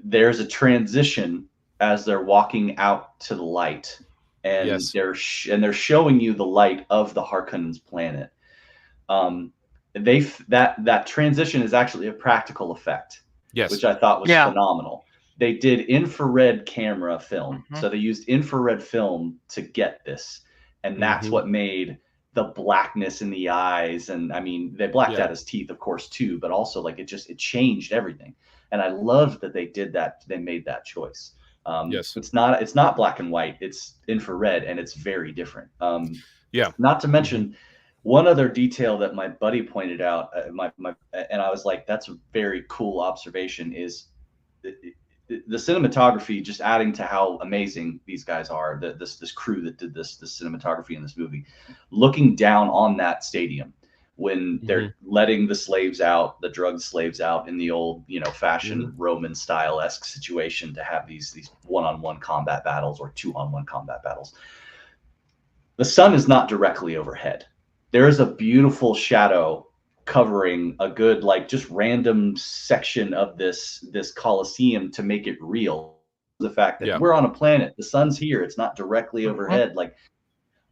there's a transition as they're walking out to the light, and they're showing you the light of the Harkonnens' planet. That transition is actually a practical effect, which I thought was phenomenal. They did infrared camera film. So they used infrared film to get this. And that's what made the blackness in the eyes. And I mean, they blacked out his teeth, of course, too, but also like it changed everything. And I loved that they did that. They made that choice. It's not black and white. It's infrared, and it's very different. Not to mention one other detail that my buddy pointed out, and I was like, that's a very cool observation, is the cinematography, just adding to how amazing these guys are, this crew that did this cinematography in this movie, looking down on that stadium when they're letting the slaves out, the drugged slaves out in the old, fashion Roman style-esque situation to have these one-on-one combat battles or two-on-one combat battles. The sun is not directly overhead. There is a beautiful shadow covering a good, like, just random section of this Coliseum to make it real. The fact that we're on a planet, the sun's here, it's not directly overhead. Like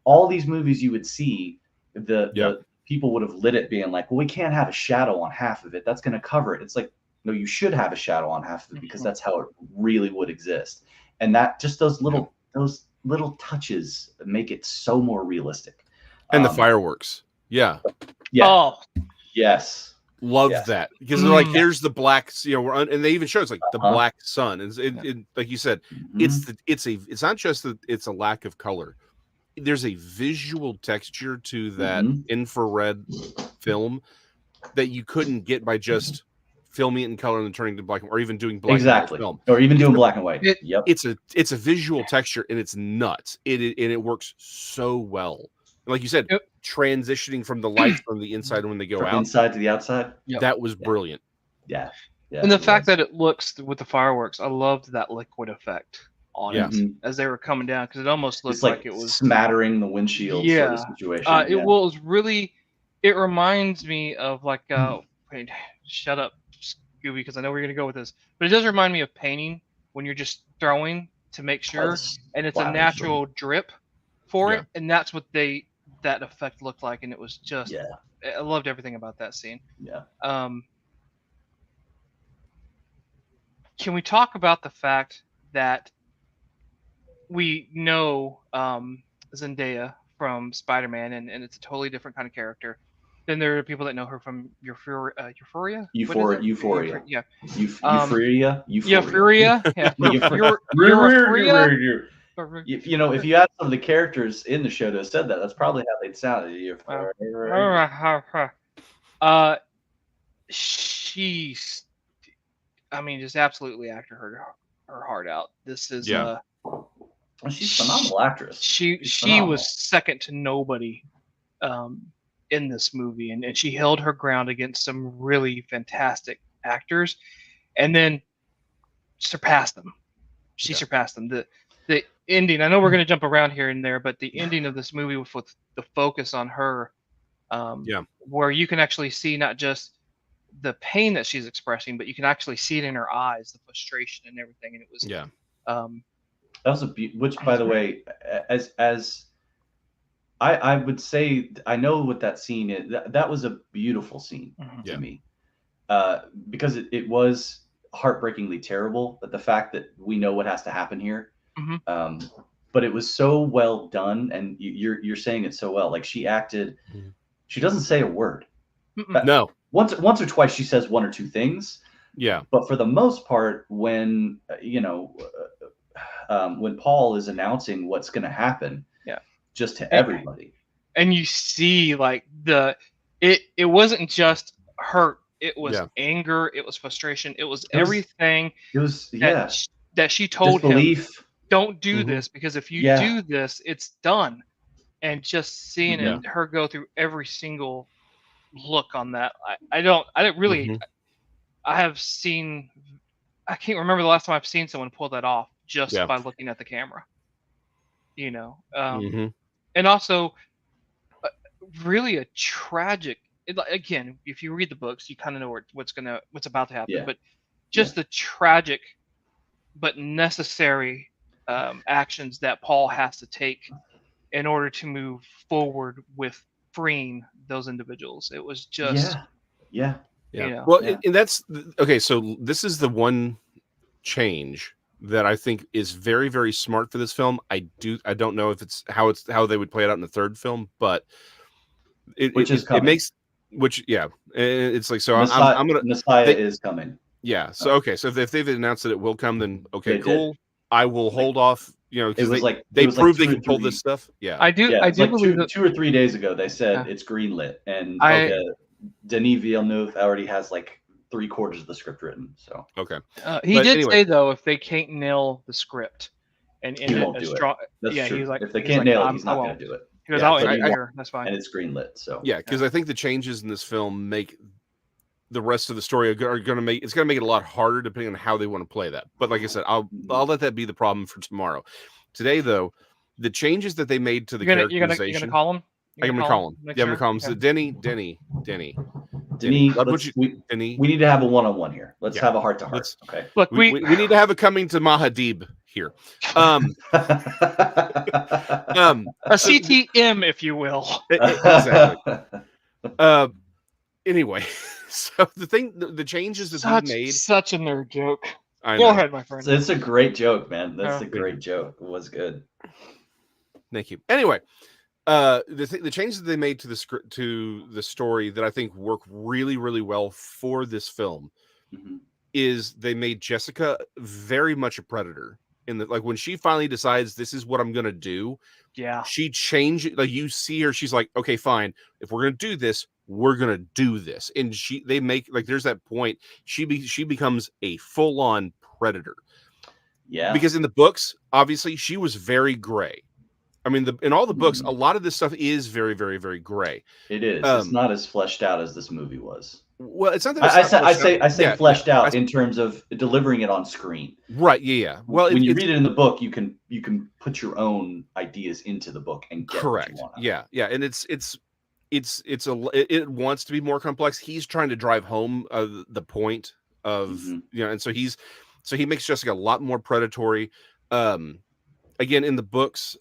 all these movies you would see, the people would have lit it being like, well, we can't have a shadow on half of it. That's going to cover it. It's like, no, you should have a shadow on half of it because that's how it really would exist. And that just those little touches make it so more realistic. And the fireworks. Yeah. Oh, yes. Loved that, because they're like, here's the black, and they even show it's like the black sun, and like you said, it's not just that it's a lack of color. There's a visual texture to that infrared film that you couldn't get by just filming it in color and then turning to black, or even doing black and white film, or even doing black and white. It's a visual texture, and it's nuts. It works so well. Like you said, transitioning from the lights from the inside when they go out, inside to the outside. That was brilliant. Yeah. And the fact that it looks with the fireworks, I loved that liquid effect on it as they were coming down, because it almost looked like it was smattering the windshield sort of situation. It was really. It reminds me of like wait, shut up, Scooby, because I know we're gonna go with this, but it does remind me of painting when you're just throwing to make sure, and it's a natural drip for it, and that's what that effect looked like, and it was just I loved everything about that scene. Can we talk about the fact that we know Zendaya from Spider-Man, and it's a totally different kind of character? Then there are people that know her from Euphoria. Euphoria. Yeah. Euphoria. Yeah. If you ask some of the characters in the show that said that, that's probably how they'd sound. She's, I mean, just absolutely acted her heart out. This is she's a phenomenal actress. She was second to nobody in this movie, and she held her ground against some really fantastic actors, and then surpassed them. She surpassed them. The ending, I know we're going to jump around here and there, but the ending of this movie with the focus on her, where you can actually see not just the pain that she's expressing, but you can actually see it in her eyes, the frustration and everything. And it was That was which, by the way, as I would say, I know what that scene is. That was a beautiful scene to me, because it was heartbreakingly terrible. But the fact that we know what has to happen here, but it was so well done, and you're saying it so well. Like she acted, she doesn't say a word. No, once or twice she says one or two things. Yeah, but for the most part, when when Paul is announcing what's going to happen, just to everybody, and you see like it wasn't just hurt, it was anger, it was frustration, it was everything. It was that she told disbelief. him, don't do this, because if you do this, it's done. And just seeing her go through every single look on that, I didn't really. I have seen. I can't remember the last time I've seen someone pull that off just by looking at the camera. And also, really a tragic. Again, if you read the books, you kind of know what's about to happen. Yeah. But just the tragic, but necessary actions that Paul has to take in order to move forward with freeing those individuals. It was just and that's okay. So this is the one change that I think is very, very smart for this film. I don't know if it's how they would play it out in the third film, but it makes it's like, so I'm gonna Messiah is coming. Yeah. So okay. So if they've announced that it will come, then okay, cool. I will hold off. Because they prove they can pull this stuff. Yeah, I do. I do believe 2 or 3 days ago they said it's greenlit, and Denis Villeneuve already has like 3/4 of the script written. So he did say though, if they can't nail the script, and he won't do it. That's true. He's like, if they can't nail it, he's not going to do it. He goes, "I'll that's fine." And it's greenlit. So because I think the changes in this film make the rest of the story are going to make it a lot harder depending on how they want to play that. But like I said, I'll let that be the problem for tomorrow. Today, though, the changes that they made to the characterization. You're gonna call him? I'm gonna call him. I'm gonna call him. So Denny. Denny, we need to have a one-on-one here. Let's have a heart-to-heart. Okay. Look, we need to have a coming to Mahadib here. A CTM, if you will. Exactly. Anyway, so the changes that they made. Such a nerd joke. Go ahead, my friend. It's a great joke, man. That's a great joke. It was good. Thank you. Anyway, the changes that they made to the script, to the story, that I think work really, really well for this film is they made Jessica very much a predator. Like when she finally decides this is what I'm gonna do, she changed. Like you see her, she's like, okay, fine. If we're gonna do this, we're gonna do this. And they make, like, there's that point. She becomes a full-on predator. Yeah. Because in the books, obviously, she was very gray. I mean, in all the books, a lot of this stuff is very, very, very gray. It is. It's not as fleshed out as this movie was. Well, it's not that I say fleshed out in terms of delivering it on screen. Right. Yeah. Well, when you read it in the book, you can put your own ideas into the book and get correct. What you want. Yeah. Yeah. And it wants to be more complex. He's trying to drive home the point of and so he makes Jessica a lot more predatory. Again, in the books,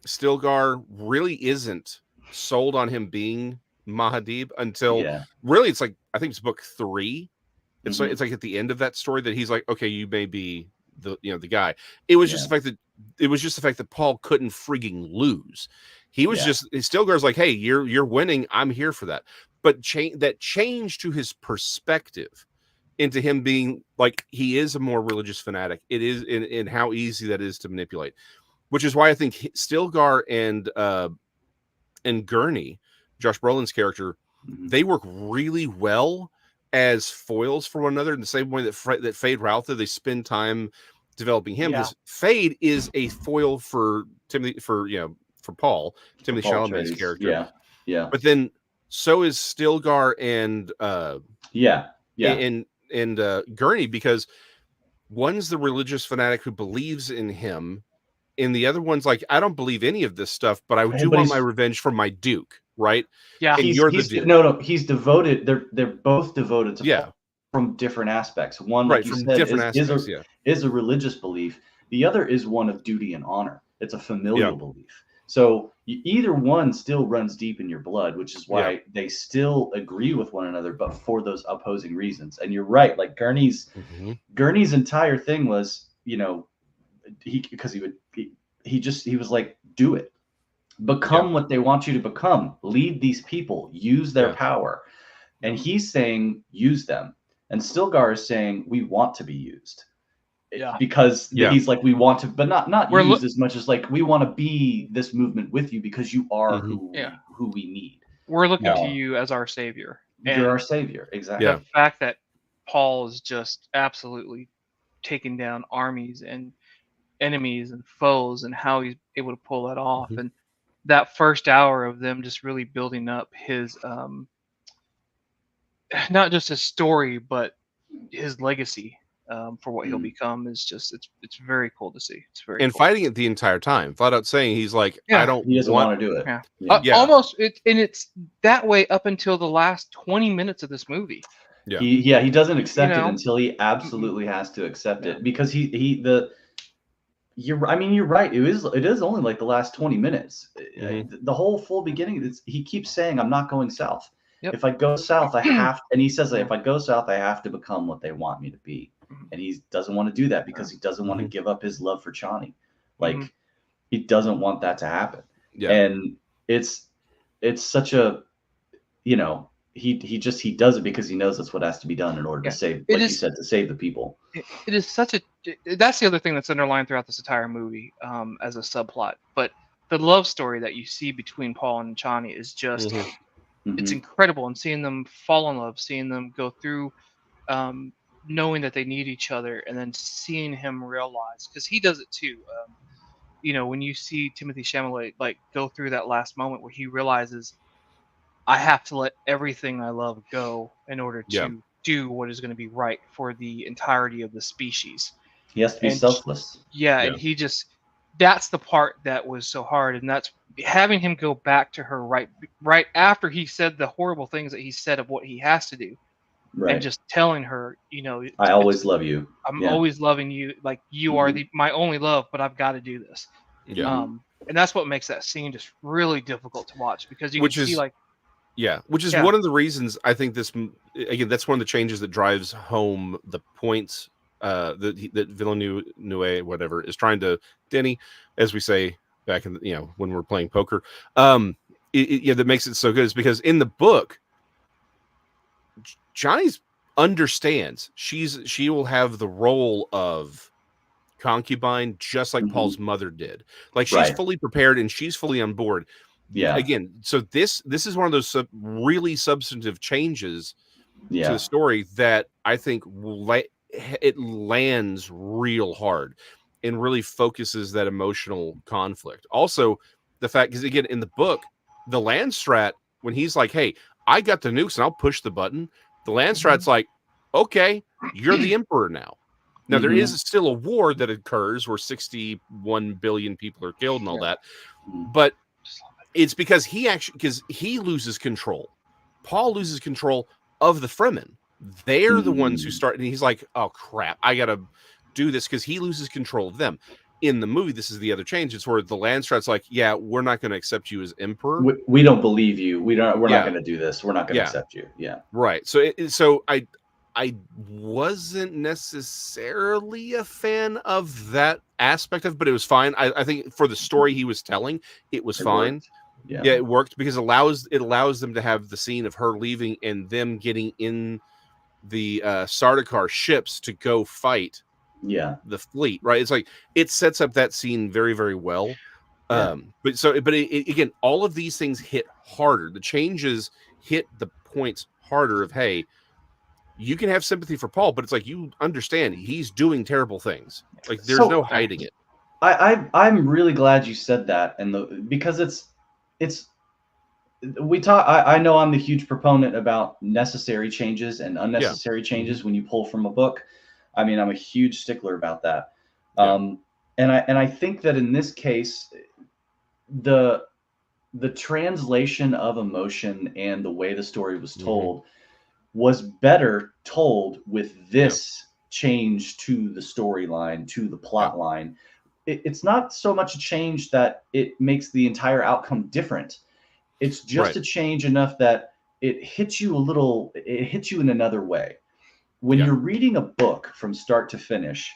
Stilgar really isn't sold on him being Mahadib until really it's like, I think it's book 3. It's like at the end of that story that he's like, okay, you may be the guy. It was just the fact that Paul couldn't frigging lose. He was Stilgar's like, hey, you're winning. I'm here for that. But that change to his perspective into him being like, he is a more religious fanatic. It is in how easy that is to manipulate, which is why I think Stilgar and Gurney, Josh Brolin's character, they work really well as foils for one another in the same way that Fade Routher, they spend time developing him, because Fade is a foil for Paul, Timothy Chalamet's character. Yeah. But then so is Stilgar and Gurney, because one's the religious fanatic who believes in him, and the other one's like, I don't believe any of this stuff, but I do want my revenge from my Duke, right? Yeah, and you're the Duke. No, he's devoted. They're both devoted to Paul. from different aspects. One, Right, like you from said, different aspects, is a religious belief. The other is one of duty and honor. It's a familial Yeah. belief. So either one still runs deep in your blood, which is why Yeah. they still agree with one another, but for those opposing reasons. And you're right. Like Gurney's entire thing was, you know, he was like, do it, become what they want you to become, lead these people, use their power. And he's saying, use them. And Stilgar is saying, we want to be used. Because he's like, we want to, but not used as much as like, we want to be this movement with you because you are who we need. We're looking to you as our savior. You're our savior. Exactly. The fact that Paul is just absolutely taking down armies and enemies and foes, and how he's able to pull that off. And that first hour of them just really building up his, not just his story, but his legacy. For what he'll become is just it's very cool to see. It's very cool. Fighting it the entire time, flat out saying he's like, I don't. He doesn't want to do it. Almost, and it's that way up until the last 20 minutes of this movie. He doesn't accept it until he absolutely has to accept it, because you're right. It is only like the last 20 minutes. The whole full beginning, he keeps saying, I'm not going south. If I go south, I have, and he says that if I go south, I have to become what they want me to be. And he doesn't want to do that because he doesn't want to give up his love for Chani. Like he doesn't want that to happen. And it's such a, you know, he does it because he knows that's what has to be done in order to save, like you said, to save the people. It is such a, that's the other thing that's underlined throughout this entire movie, as a subplot. But the love story that you see between Paul and Chani is just, it's incredible. And seeing them fall in love, seeing them go through, knowing that they need each other, and then seeing him realize, because he does it too. You know, when you see Timothy Chalamet like go through that last moment where he realizes, I have to let everything I love go in order to do what is going to be right for the entirety of the species. He has to be selfless. And he just, that's the part that was so hard, and that's having him go back to her right after he said the horrible things that he said of what he has to do. And just telling her, you know, I always love you. I'm always loving you. Like you are my only love, but I've got to do this. And that's what makes that scene just really difficult to watch, because you can see like, which is one of the reasons I think this, again, that's one of the changes that drives home the points that Villeneuve, whatever, is trying to, Denny, as we say back in, you know, when we're playing poker, that makes it so good is because in the book, Johnny's understands she will have the role of concubine, just like Paul's mother did. Like she's fully prepared and she's fully on board. Again, so this is one of those really substantive changes to the story that I think it lands real hard and really focuses that emotional conflict. Also, the fact, because again, in the book, the Landstrat, when he's like, hey, I got the nukes and I'll push the button, the Landstrat's like, okay, you're the emperor now. Now, there is still a war that occurs where 61 billion people are killed and all that, but it's because he loses control. Paul loses control of the Fremen. They're the ones who start, and he's like, oh, crap, I got to do this, because he loses control of them. In the movie, this is the other change. It's where the Landstrat's like, yeah, we're not going to accept you as emperor. We don't believe you. We're not going to do this. We're not going to accept you. Yeah. Right. So I wasn't necessarily a fan of that aspect of, but it was fine. I think for the story he was telling, it was fine. Worked. Yeah, it worked because it allows them to have the scene of her leaving and them getting in the Sardaukar ships to go fight the fleet. Right. It's like it sets up that scene very, very well. But again, all of these things hit harder. The changes hit the points harder of, hey, you can have sympathy for Paul, but it's like, you understand he's doing terrible things. Like there's no hiding it. I'm really glad you said that, because I know I'm the huge proponent about necessary changes and unnecessary changes when you pull from a book. I mean, I'm a huge stickler about that. And I think that in this case, the translation of emotion and the way the story was told was better told with this change to the storyline, to the plot line. It's not so much a change that it makes the entire outcome different. It's just a change enough that it hits you in another way. When you're reading a book from start to finish,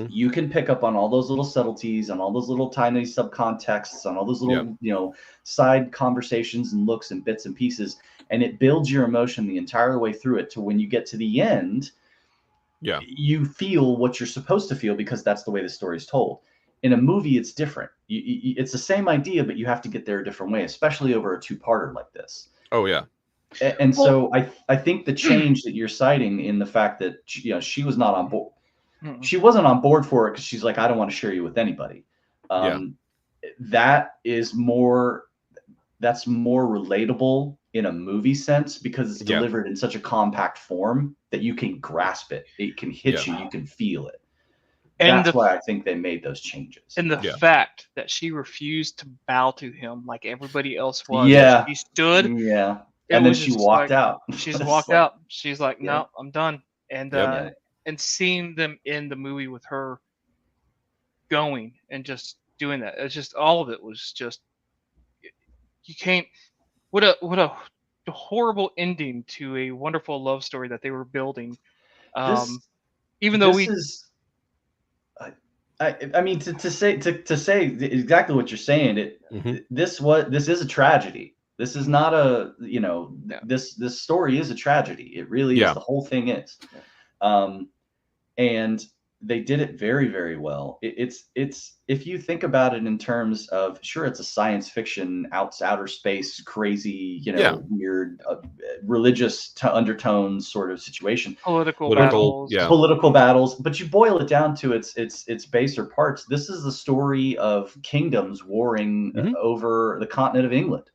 you can pick up on all those little subtleties, on all those little tiny subcontexts, on all those little, side conversations and looks and bits and pieces, and it builds your emotion the entire way through it to when you get to the end, you feel what you're supposed to feel because that's the way the story is told. In a movie, it's different. It's the same idea, but you have to get there a different way, especially over a two-parter like this. Oh, yeah. And so I think the change that you're citing in the fact that she was not on board, she wasn't on board for it because she's like, I don't want to share you with anybody. That's more relatable in a movie sense because it's delivered in such a compact form that you can grasp it. It can hit you. You can feel it. And that's why I think they made those changes. And the fact that she refused to bow to him like everybody else was. Yeah. She stood. Yeah. And then she walked out. She's walked out. She's like, no, I'm done. And and seeing them in the movie with her going and just doing that, it's just all of it was just, you can't. What a horrible ending to a wonderful love story that they were building. Even though I mean, to say exactly what you're saying, this is a tragedy. This is not a, this story is a tragedy. It really is. The whole thing is. And they did it very, very well. It's if you think about it in terms of, sure, it's a science fiction, outer space, crazy, weird, religious undertones sort of situation. Political battles. But you boil it down to its baser parts. This is the story of kingdoms warring over the continent of England.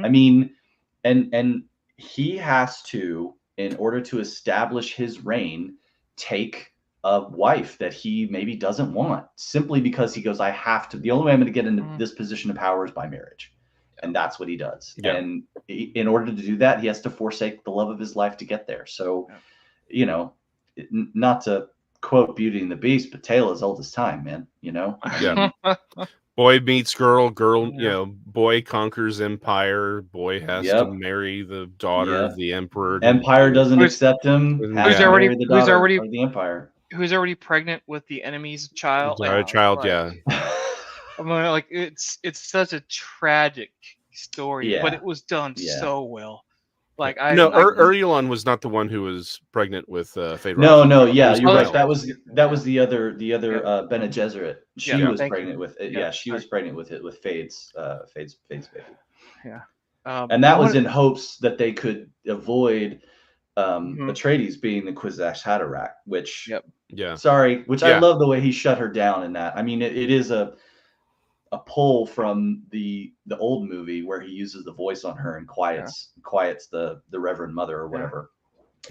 I mean, and he has to, in order to establish his reign, take a wife that he maybe doesn't want, simply because he goes, I have to. The only way I'm going to get into this position of power is by marriage. And that's what he does. And in order to do that, he has to forsake the love of his life to get there. So, not to quote Beauty and the Beast, but tale as old as time, man, Boy meets girl, boy conquers empire, boy has to marry the daughter of the emperor. Empire doesn't accept him. Who's already the empire. Who's already pregnant with the enemy's child? I mean, like it's such a tragic story, but it was done so well. Like Urulon was not the one who was pregnant with Fade. No, you're right. That was the other Bene Gesserit. She was pregnant with it. Yeah, she was pregnant with it with Fade's baby. Yeah, and that was in hopes that they could avoid Atreides being the Kwisatz Haderach, which I love the way he shut her down in that. I mean, it is a pull from the old movie where he uses the voice on her and quiets the Reverend Mother or whatever.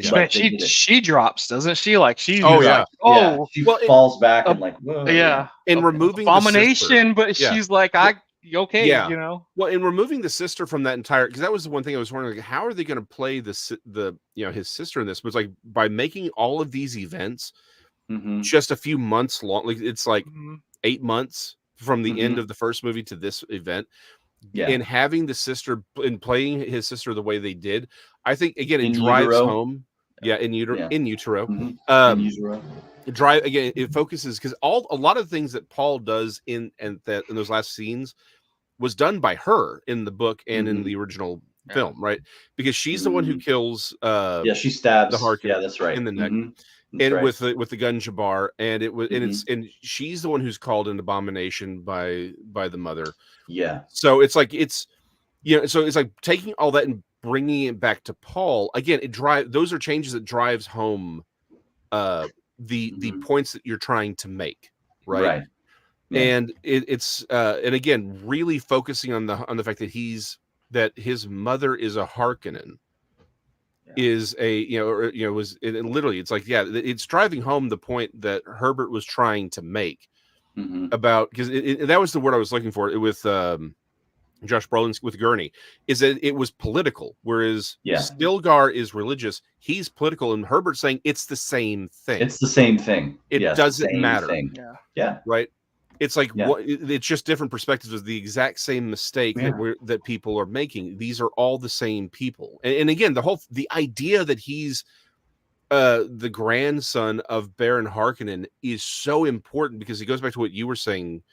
But she drops, doesn't she? Like she she falls back and like, whoa. In removing abomination, but she's like, Well, in removing the sister from that entire, because that was the one thing I was wondering, like, how are they going to play the his sister in this? But it's like by making all of these events just a few months long, like it's like 8 months from the end of the first movie to this event, and having the sister and playing his sister the way they did, I think again it drives home. In utero. In utero. It focuses because a lot of the things that Paul does in those last scenes was done by her in the book and in the original film, right? Because she's the one who kills. She stabs the Harkonnen. Yeah, that's right. In the neck. And with the gun Jabbar, and it was and she's the one who's called an abomination by the mother. Yeah. So it's like so it's like taking all that and bringing it back to Paul again. Those are changes that drives home the points that you're trying to make, right? Yeah. And it's and again really focusing on the fact that his mother is a Harkonnen. Is literally it's like it's driving home the point that Herbert was trying to make about, because that was the word I was looking for with Josh Brolin's with Gurney, is that it was political, whereas Yeah. Stilgar is religious. He's political, and Herbert's saying it's the same thing. It's the same thing. It Yes, doesn't same matter. thing. Yeah. Yeah. Right? It's like Yeah. it's just different perspectives of the exact same mistake that people are making. These are all the same people. And again, the idea that he's the grandson of Baron Harkonnen is so important, because it goes back to what you were saying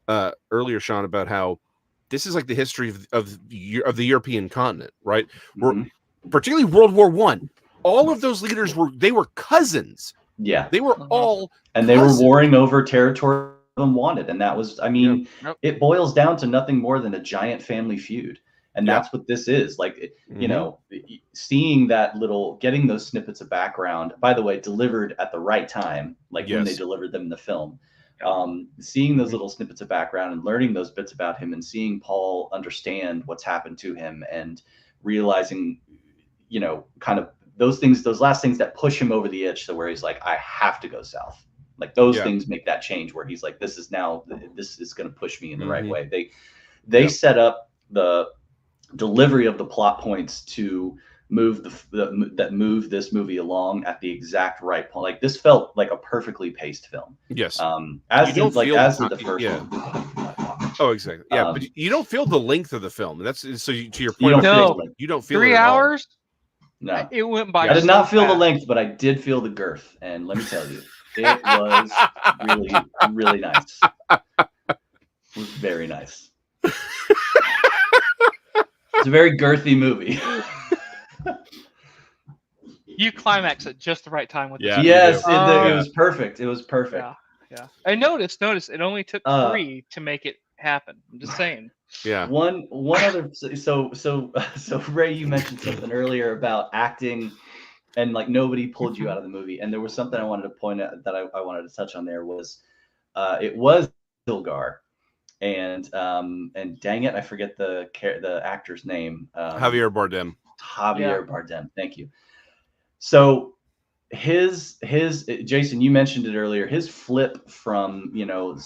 earlier, Sean, about how this is like the history of the European continent, right? Mhm. Particularly World War One. All of those leaders were cousins. Yeah. They were all and they were warring over territory them wanted, and that was, I mean, it boils down to nothing more than a giant family feud, and that's what this is. Like, you know, seeing that getting those snippets of background, by the way, delivered at the right time, like when they delivered them in the film. Seeing those little snippets of background and learning those bits about him, and seeing Paul understand what's happened to him, and realizing, you know, kind of those last things that push him over the edge to where he's like, I have to go south. Like those things make that change where he's like, this is going to push me in the right way. They set up the delivery of the plot points to move move this movie along at the exact right point. Like this felt like a perfectly paced film. Yes. As did the first one. Oh, exactly. Yeah, but you don't feel the length of the film. That's to your point. You don't feel 3 hours. No, it went by. I did not feel the length, but I did feel the girth, and let me tell you, it was really, really nice. It was very nice. It's a very girthy movie. You climax at just the right time with this. Yes, it was perfect. It was perfect. Yeah. I noticed it only took 3 to make it happen. I'm just saying. Yeah. One other. So Ray, you mentioned something earlier about acting, and like nobody pulled you out of the movie. And there was something I wanted to point out that I wanted to touch on. There was, it was Stilgar, and dang it, I forget the actor's name. Javier Bardem. Bardem. Thank you. So his Jason, you mentioned it earlier, his flip from, you know,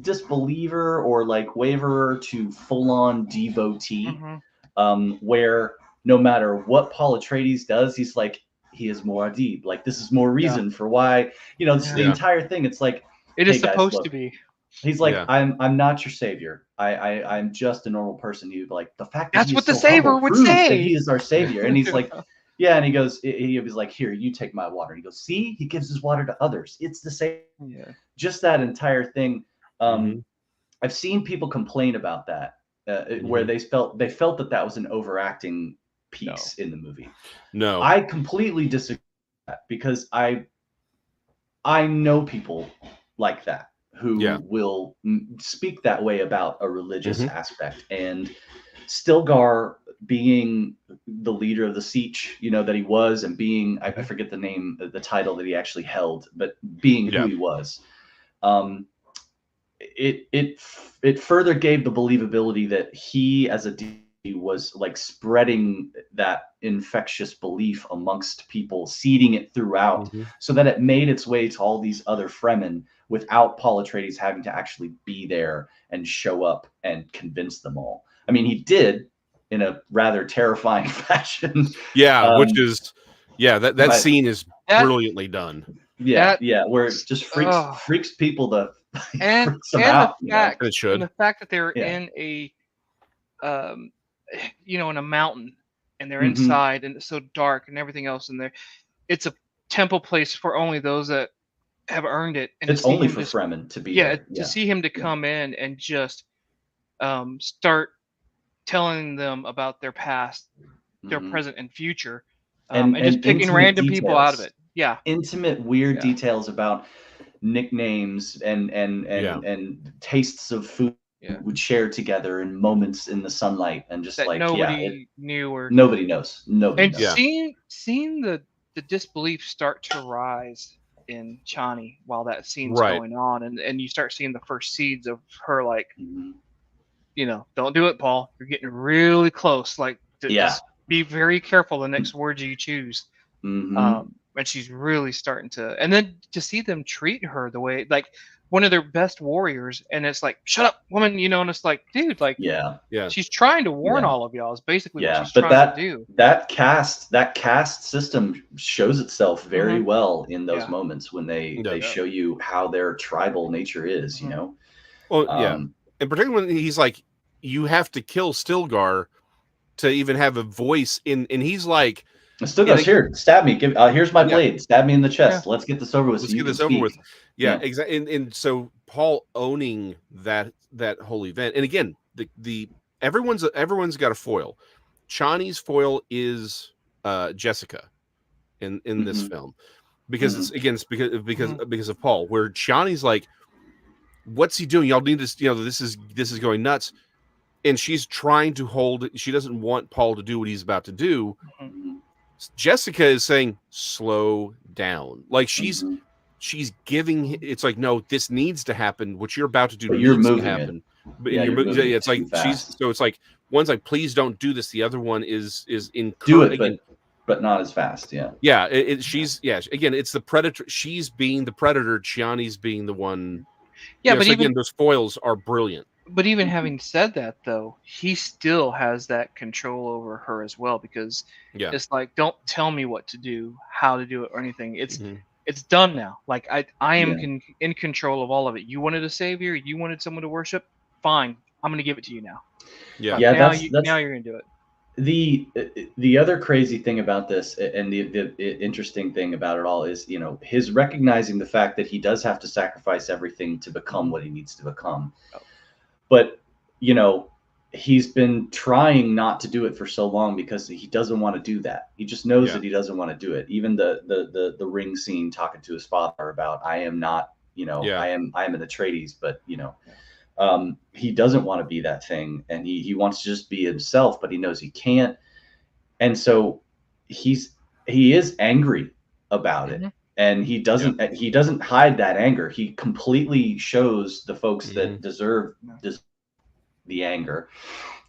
disbeliever or like waverer to full-on devotee, where no matter what Paul Atreides does, he's like, he is Muad'Dib. Like, this is more reason for why, you know, the entire thing. It's like, it is supposed to be. He's like, I'm not your savior. I'm just a normal person. He'd be like, the fact that that's what the savior would say. That he is our savior. And he's like, yeah. And he goes, he was like, here, you take my water. And he goes, see, he gives his water to others. It's the same. Yeah. Just that entire thing. I've seen people complain about that, where they felt that was an overacting piece in the movie. No, I completely disagree with that, because I know people like that who will speak that way about a religious aspect. And Stilgar, being the leader of the Siege, you know, that he was, and being, I forget the name, the title that he actually held, but being who he was, it further gave the believability that he as a deity was like spreading that infectious belief amongst people, seeding it throughout, so that it made its way to all these other Fremen without Paul Atreides having to actually be there and show up and convince them all. I mean, he did in a rather terrifying fashion. Yeah, which is, that scene is brilliantly done. Yeah, where it just freaks people freaks them out. It should. And the fact that they're in a, you know, in a mountain, and they're inside, and it's so dark and everything else in there. It's a temple place for only those that have earned it. And it's only for Fremen to be there. To see him to come in and just start telling them about their past, their present, and future, and just picking random people out of it. Yeah, intimate, weird details about nicknames and tastes of food would share together, and moments in the sunlight, and just that like nobody knew, or nobody knows. Nobody knows. Seeing the disbelief start to rise in Chani while that scene's going on, and you start seeing the first seeds of her, like, you know, don't do it, Paul. You're getting really close. Like, just be very careful the next words you choose. And she's really starting to, and then to see them treat her the way, like, one of their best warriors, and it's like, shut up, woman, and it's like, dude, like, Yeah. she's trying to warn Yeah. all of y'all is basically what Yeah, she's but trying to do. that caste system shows itself very well in those Yeah. moments when they Yeah. show you how their tribal nature is, you know. Well, yeah, and particularly when he's like, you have to kill Stilgar to even have a voice in, and he's like, Stilgar's here, stab me, here's my blade, stab me in the chest. Let's get this over with. Let's so get you this can over speak. with. Yeah, exactly. And so Paul owning that whole event, and again, the everyone's got a foil. Chani's foil is Jessica in this film, because it's again, it's because of Paul, where Chani's like, what's he doing? Y'all need to, this is going nuts. And she's trying to hold, she doesn't want Paul to do what he's about to do. Jessica is saying, slow down. Like she's giving, it's like, no, this needs to happen. What you're about to do needs to happen. But you're moving it's like fast. So it's like, one's like, please don't do this. The other one is do it, but not as fast. Yeah. Yeah. Again, it's the predator. She's being the predator. Chani's being the one. Yeah, but again, those foils are brilliant. But even having said that, though, he still has that control over her as well, because it's like, don't tell me what to do, how to do it, or anything. It's done now. Like I am in control of all of it. You wanted a savior, you wanted someone to worship. Fine, I'm going to give it to you now. Yeah. Now you're going to do it. The other crazy thing about this, and the interesting thing about it all, is his recognizing the fact that he does have to sacrifice everything to become what he needs to become. But he's been trying not to do it for so long because he doesn't want to do that. He just knows that he doesn't want to do it. Even the ring scene, talking to his father about, I am not, I am an Atreides, but he doesn't want to be that thing, and he wants to just be himself, but he knows he can't. And so he is angry about it. And he doesn't hide that anger. He completely shows the folks that deserve the anger,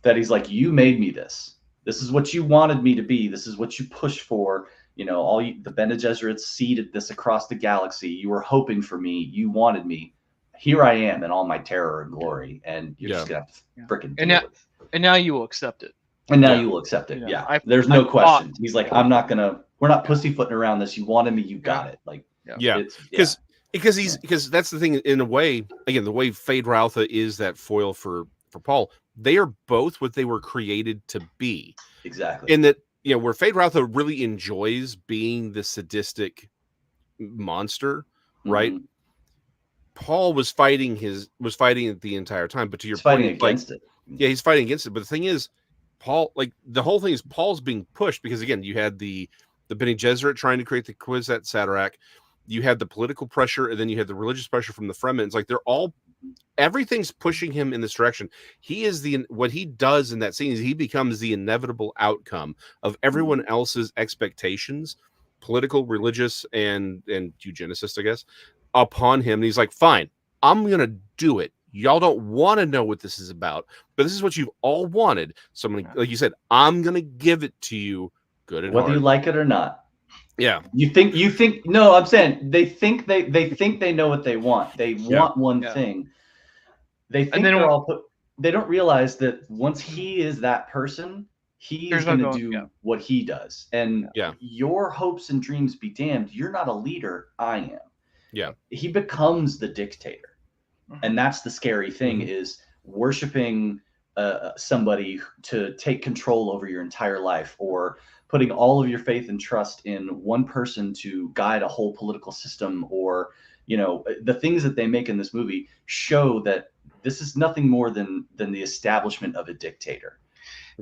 that he's like, you made me this. This is what you wanted me to be. This is what you pushed for. The Bene Gesserits seeded this across the galaxy. You were hoping for me. You wanted me. Here I am in all my terror and glory, and you're just gonna have to freaking do it. And now you will accept it. And now you will accept it. There's no question. He's like, we're not pussyfooting around this. You wanted me, you got it. Like, because that's the thing. In a way, again, the way Fade Raltha is that foil for Paul, they are both what they were created to be. Exactly. In that, where Fade Raltha really enjoys being the sadistic monster, right? Paul was fighting it the entire time, but to your point, against it. Yeah, he's fighting against it. But the thing is, Paul, like, the whole thing is Paul's being pushed because, again, you had the Bene Gesserit trying to create the Kwisatz Haderach, you had the political pressure, and then you had the religious pressure from the Fremens. Like, everything's pushing him in this direction. He is what he does in that scene is he becomes the inevitable outcome of everyone else's expectations, political, religious, and eugenicist, I guess, upon him. And he's like, fine, I'm gonna do it. Y'all don't want to know what this is about, but this is what you've all wanted. So like you said, I'm gonna give it to you, good and whether hard. you like it or not. Yeah. You think no, I'm saying they think they know what they want. They want one thing. They think they don't realize that once he is that person, he is going to do what he does. And your hopes and dreams be damned. You're not a leader. I am. Yeah. He becomes the dictator. And that's the scary thing, is worshiping somebody to take control over your entire life, or putting all of your faith and trust in one person to guide a whole political system, or the things that they make in this movie show that this is nothing more than the establishment of a dictator.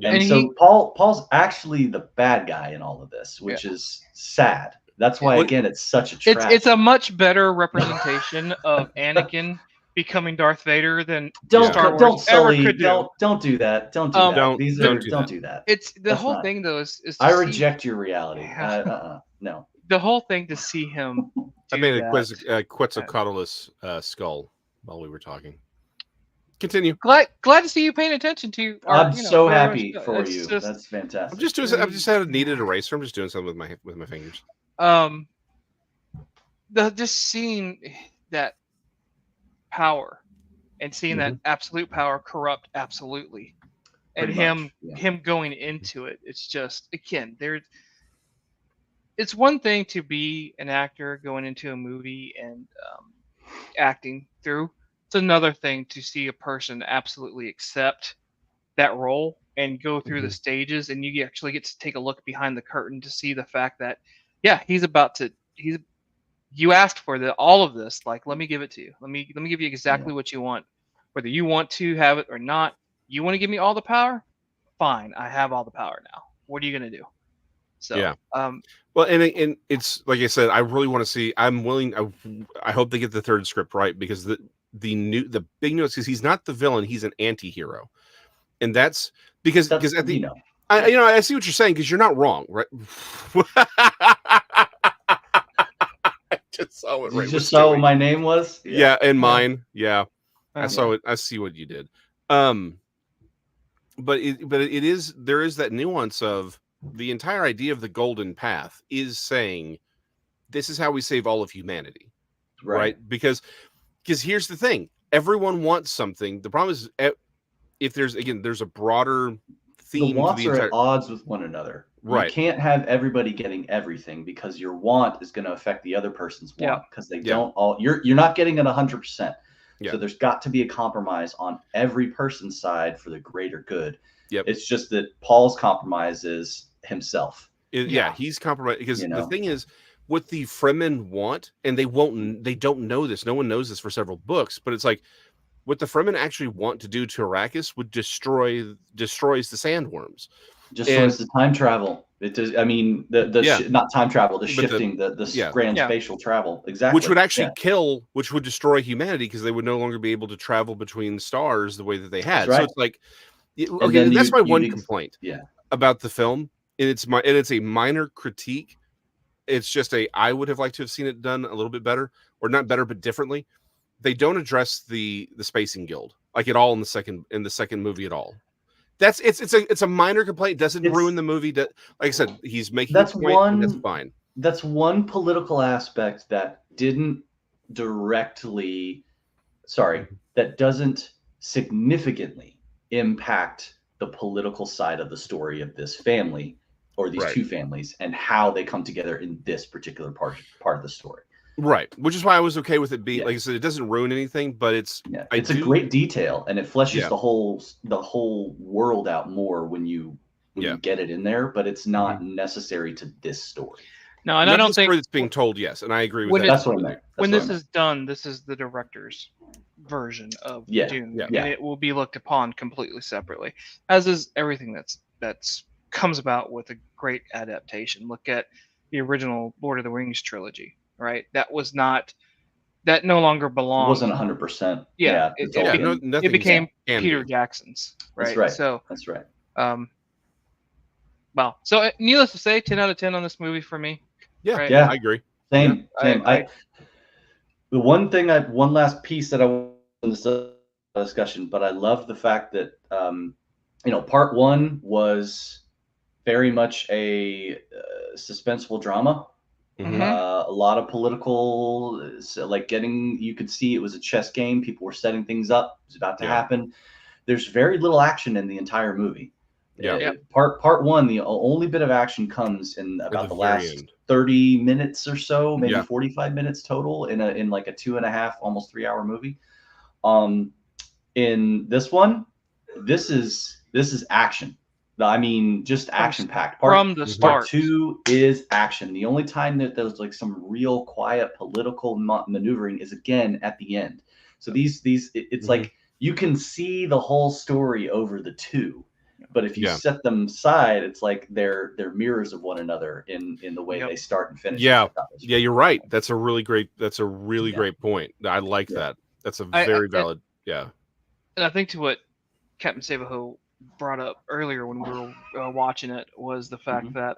And so Paul's actually the bad guy in all of this, which is sad. That's why, again, it's such a trap. It's a much better representation of Anakin becoming Darth Vader than Star Wars ever could do. Don't do that. Don't do that. Don't do that. It's the whole thing, though. Is I reject your reality. No. The whole thing to see him. I made a Quetzalcoatlus skull while we were talking. Continue. Glad to see you paying attention to. I'm so happy for you. That's fantastic. I'm just doing. I've just had a needed eraser. I'm just doing something with my fingers. Just seeing that power and seeing that Mhm. absolute power corrupt absolutely, and Pretty much. Yeah. him going into it. It's just, again, it's one thing to be an actor going into a movie and acting through. It's another thing to see a person absolutely accept that role and go through the Mhm. stages, and you actually get to take a look behind the curtain to see the fact that, yeah, he's about to he's you asked for all of this. Like, let me give it to you. Let me give you exactly what you want, whether you want to have it or not. You want to give me all the power? Fine, I have all the power now. What are you gonna do? So, Yeah. Well, and it's like I said, I really want to see. I'm willing. I hope they get the third script right, because the big news is he's not the villain. He's an anti-hero, and that's because That's at the yeah. I see what you're saying, because you're not wrong, right? I just saw it You right with just saw what Stewie. my name was? Yeah, and yeah, mine. Yeah, I saw it. I see what you did. Um, but it is, there is that nuance of the entire idea of the golden path is saying this is how we save all of humanity, right? Right. Because here's the thing: everyone wants something. The problem is, if there's a broader The theme to wants the are at entire, odds with one another. You right? can't have everybody getting everything, because your want is going to affect the other person's yeah, want, because they Yeah, don't all you're not getting it 100%. yeah, So there's got to be a compromise on every person's side for the greater good. yep. It's just that Paul's compromise is himself, Yeah, yeah, he's compromised, because you the know. thing is, what the Fremen want, and they don't know this. No one knows this for several books, but it's like what the Fremen actually want to do to Arrakis would destroys the sandworms, and Destroys the time travel. It does. I mean, yeah, not time travel, the but shifting, the yeah, grand yeah. spatial travel. which Exactly. would actually Yeah, which would destroy humanity, because they would no longer be able to travel between stars the way that they that's had. So right. it's like, And okay, then and that's my you'd one complaint yeah. about the film, and it's a minor critique. It's just I would have liked to have seen it done a little bit better, or not better, but differently. They don't address the spacing guild like at all in the second movie at all. It's a minor complaint. It doesn't ruin It's the movie. Like I said, he's making a that's point, and that's one fine. that's one political aspect that didn't directly sorry, Mhm. that doesn't significantly impact the political side of the story of this family, or these Right. two families, and how they come together in this particular part of the story. Right. Which is why I was okay with it being, Yeah. like I said, it doesn't ruin anything, but Yeah, I it's a do. great detail, and it fleshes Yeah. the whole world out more when you Yeah. get it in there, but it's Mhm. not necessary to this story. No, and I Not to don't the think story that's being told, yes, and I agree with when that it That's what I completely. meant. when That's what I this meant. is done, this is the director's version of Yeah, Dune, Yeah. and yeah, it will be looked upon completely separately, as is everything that's comes about with a great adaptation. Look at the original Lord of the Rings trilogy, right? That no longer it belonged. wasn't 100%. Yeah, Yeah, to Yeah, no, Tolkien. it nothing's Yeah, became can Peter be. Jackson's, that's right? right. So, That's right. um, well, so needless to say, 10 out of 10 on this movie for me, Yeah, right? Yeah, I agree. Yeah. same, same. The one last piece that I want in this discussion, but I love the fact that part one was very much a suspenseful drama. Hmm. Mm-hmm. A lot of political, like you could see it was a chess game. People were setting things up. It was about to Yeah. happen. There's very little action in the entire movie. Yeah. Yep. Part one, the only bit of action comes in At the about the very last end. 30 minutes or so, maybe Yeah. 45 minutes total in like a 2.5, almost 3 hour movie. Um, in this one, this is action. I mean, just action packed. From the Mhm. Part start. two is action. The only time that there's like some real quiet political maneuvering is again at the end. So it's Mhm. like you can see the whole story over the two, but if you Yeah. set them aside, it's like they're mirrors of one another in the way Yep. they start and finish. Yeah. Which I thought was Yeah, you're really right. cool. That's a really Yeah, great point. I like yeah. that. That's a I very valid. Yeah. and I think to what Captain Savaho brought up earlier when we were watching it was the fact Mhm. that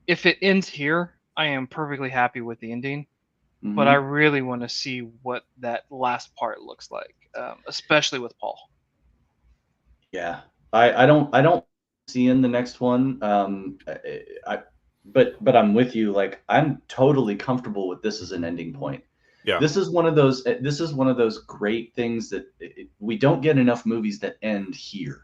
if it ends here, I am perfectly happy with the ending. But I Mhm. really want to see what that last part looks like, especially with Paul. Yeah, I don't see in the next one. But I'm with you. Like I'm totally comfortable with this as an ending point. Yeah. This is one of those. This is one of those great things that we don't get enough movies that end here.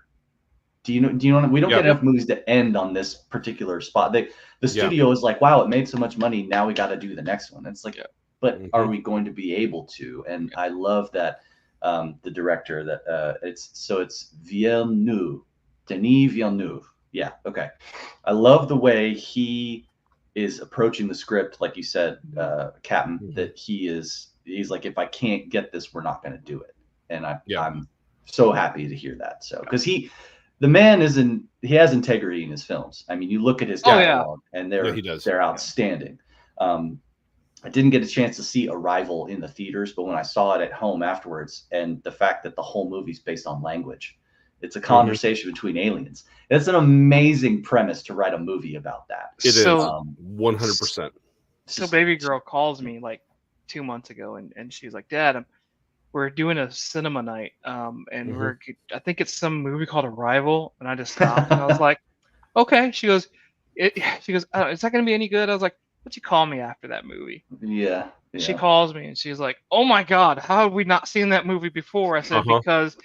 Do you know? We don't get enough movies that end on this particular spot. The studio is like, wow, it made so much money. Now we got to do the next one. It's like, but are we going to be able to? And I love that the director that it's Villeneuve, Denis Villeneuve. Yeah, okay. I love the way he is approaching the script, like you said, Captain. That he's like, if I can't get this, we're not going to do it. And I'm so happy to hear that. So because the man he has integrity in his films. I mean, you look at his dialogue, and they're outstanding. I didn't get a chance to see Arrival in the theaters, but when I saw it at home afterwards, and the fact that the whole movie's based on language, it's a conversation between aliens. It's an amazing premise to write a movie about that. It is 100%. So baby girl calls me like 2 months ago, and she's like, Dad, we're doing a cinema night, and I think it's some movie called Arrival, and I just stopped and I was like, okay. She goes, is that going to be any good? I was like, what'd you call me after that movie? Yeah. She calls me and she's like, oh my God, how have we not seen that movie before? I said, because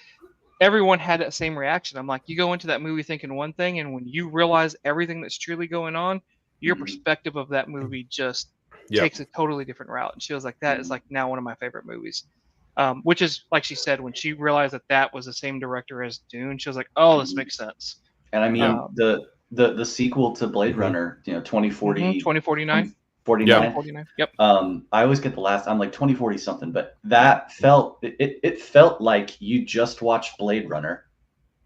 everyone had that same reaction. I'm like, you go into that movie thinking one thing, and when you realize everything that's truly going on, your perspective of that movie just takes a totally different route. And she was like, that is like now one of my favorite movies. Which is, like she said, when she realized that was the same director as Dune, she was like, oh, this makes sense. And I mean, the sequel to Blade Runner, 2040, 2049. 49. Yep. I always get the last. I'm like 2040 something, but that felt it felt like you just watched Blade Runner,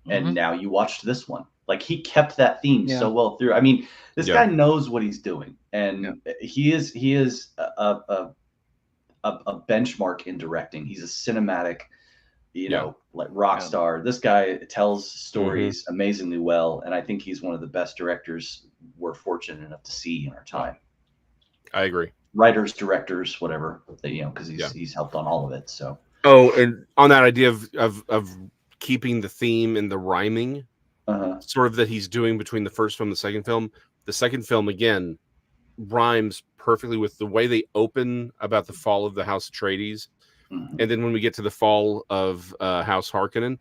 and now you watched this one. Like he kept that theme so well through. I mean, this guy knows what he's doing, and he is a benchmark in directing. He's a cinematic, like rock star. This guy tells stories amazingly well, and I think he's one of the best directors we're fortunate enough to see in our time. I agree. Writers, directors, whatever, because he's helped on all of it. So. Oh, and on that idea of keeping the theme and the rhyming, sort of that he's doing between the first film and the second film again rhymes perfectly with the way they open about the fall of the House Atreides, and then when we get to the fall of House Harkonnen,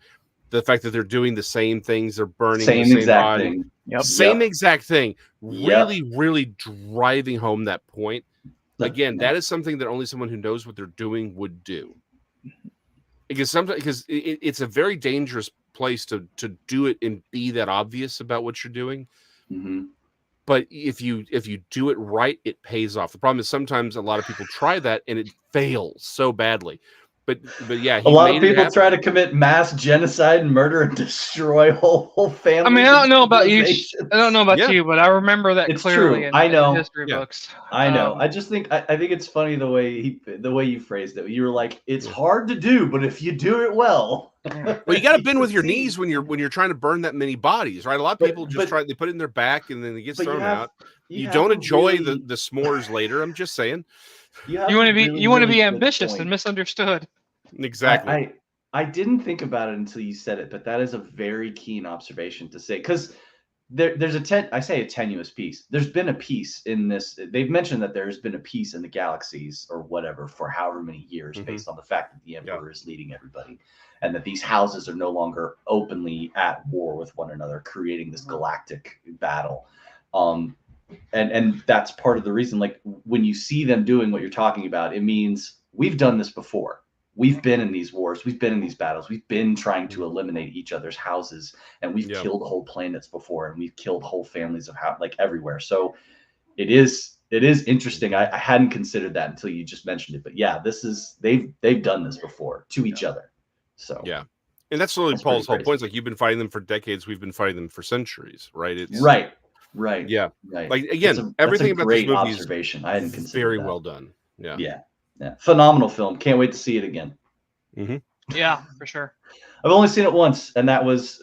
the fact that they're doing the same things, they're burning the same exact body, thing. Same exact thing, really driving home that point. Again, that is something that only someone who knows what they're doing would do. Because it's a very dangerous place to do it and be that obvious about what you're doing. But if you do it right, it pays off. The problem is sometimes a lot of people try that and it fails so badadly. But yeah, a lot of people try to commit mass genocide and murder and destroy whole families. I mean, I don't know about you. I don't know about you, but I remember that clearly in the history books. I know. I just think I think it's funny the way you phrased it. You were like, it's hard to do, but if you do it well. Well, you got to bend with your knees when you're trying to burn that many bodies, right? A lot of people they put it in their back and then it gets thrown out. You don't enjoy the s'mores later. I'm just saying. You want to be ambitious and misunderstood. Exactly. I didn't think about it until you said it, but that is a very keen observation to say, because there's I say a tenuous piece. There's been a piece in this. They've mentioned that there's been a piece in the galaxies or whatever for however many years, based on the fact that the Emperor is leading everybody, and that these houses are no longer openly at war with one another, creating this galactic battle. And that's part of the reason. Like when you see them doing what you're talking about, it means we've done this before. We've been in these wars. We've been in these battles. We've been trying to eliminate each other's houses, and we've killed whole planets before, and we've killed whole families of everywhere. So it is interesting. I hadn't considered that until you just mentioned it. But yeah, they've done this before to each other. So yeah, and that's really Paul's whole point. It's like you've been fighting them for decades. We've been fighting them for centuries, right? It's right. Yeah, right. Like again, everything about this movie is I hadn't considered very that. well done. Yeah. Phenomenal film. Can't wait to see it again. Yeah, for sure. I've only seen it once, and that was.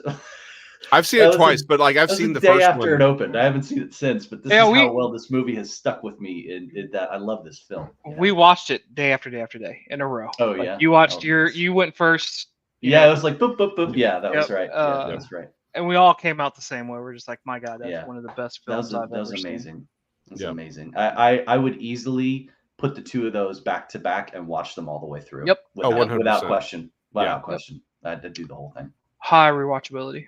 I've seen it twice, but like I've seen the day first after one. it opened. I haven't seen it since, but this is how well this movie has stuck with me. In that I love this film. We watched it day after day after day in a row. Oh yeah, you watched you went first. Yeah, it was like boop boop boop. Yeah, that was right. That's right. And we all came out the same way. We're just like, my God, that's one of the best films I've ever seen. That was amazing. That's amazing. I would easily put the two of those back to back and watch them all the way through. Yep. Without question. Without Yeah. question. I had to do the whole thing. High rewatchability.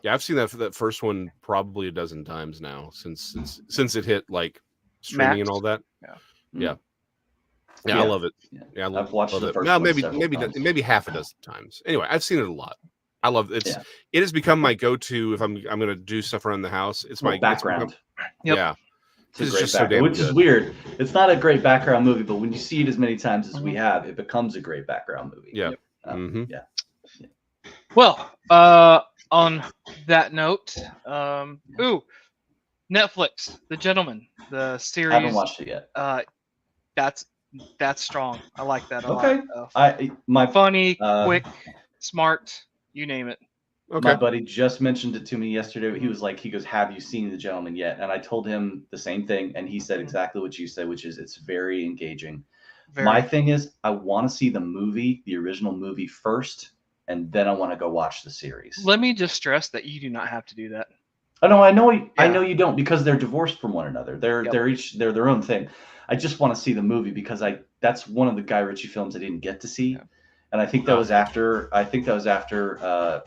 Yeah, I've seen that first one probably a dozen times now since it hit like streaming and all that. Yeah, I love it. Yeah, I've watched the first well, one maybe half a dozen times. Anyway, I've seen it a lot. I love it. It has become my go-to if I'm going to do stuff around the house. It's my background. Yeah. It's just so damn which is weird. It's not a great background movie, but when you see it as many times as we have, it becomes a great background movie. Yeah. Yeah. Well, on that note, Netflix, The Gentleman, the series. I haven't watched it yet. That's strong. I like that a lot. My funny, quick, smart, you name it. Okay. My buddy just mentioned it to me yesterday. He goes, "Have you seen The Gentleman yet?" And I told him the same thing, and he said exactly what you said, which is it's very engaging. My thing is, I want to see the movie, the original movie first, and then I want to go watch the series. Let me just stress that you do not have to do that. Oh no, I know you don't, because they're divorced from one another. They're their own thing. I just want to see the movie because that's one of the Guy Ritchie films I didn't get to see. Yeah. And I think that was after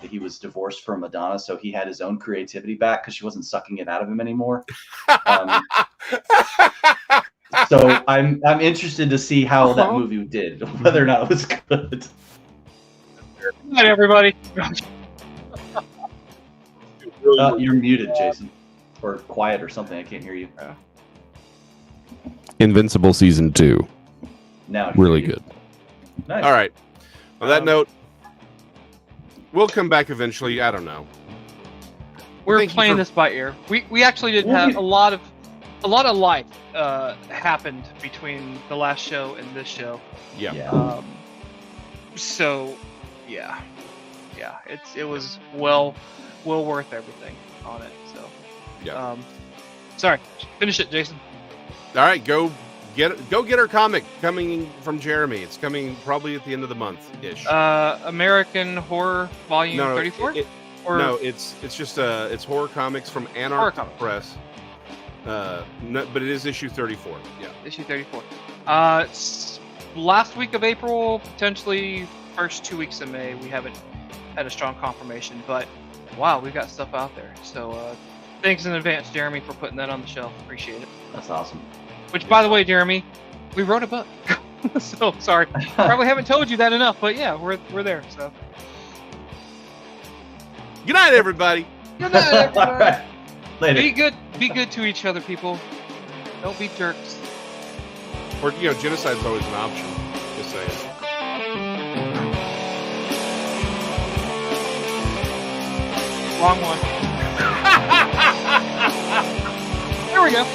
he was divorced from Madonna, so he had his own creativity back because she wasn't sucking it out of him anymore. So I'm interested to see how that movie did, whether or not it was good. Good night, everybody. You're muted, Jason, or quiet or something. I can't hear you. Invincible season 2. Now really good. Nice. All right. On that note, we'll come back eventually. I don't know. We're playing this by ear. We actually did have a lot of life happened between the last show and this show. Yeah. So, yeah, it was well worth everything on it. So, yeah. Sorry, finish it, Jason. All right, go get our comic coming from Jeremy. It's coming probably at the end of the month ish. American Horror Volume 34. No, it's just it's horror comics from Anarch Press. But it is issue 34. Yeah, issue 34. Last week of April, potentially first 2 weeks of May. We haven't had a strong confirmation, but wow, we've got stuff out there. So thanks in advance, Jeremy, for putting that on the shelf. Appreciate it. That's awesome. Which, by the way, Jeremy, we wrote a book. So sorry, probably haven't told you that enough, but yeah, we're there. So good night, everybody. Good night, everybody. All right. Later. Be good to each other, people. Don't be jerks. Or genocide's always an option. Just saying. Wrong one. There we go.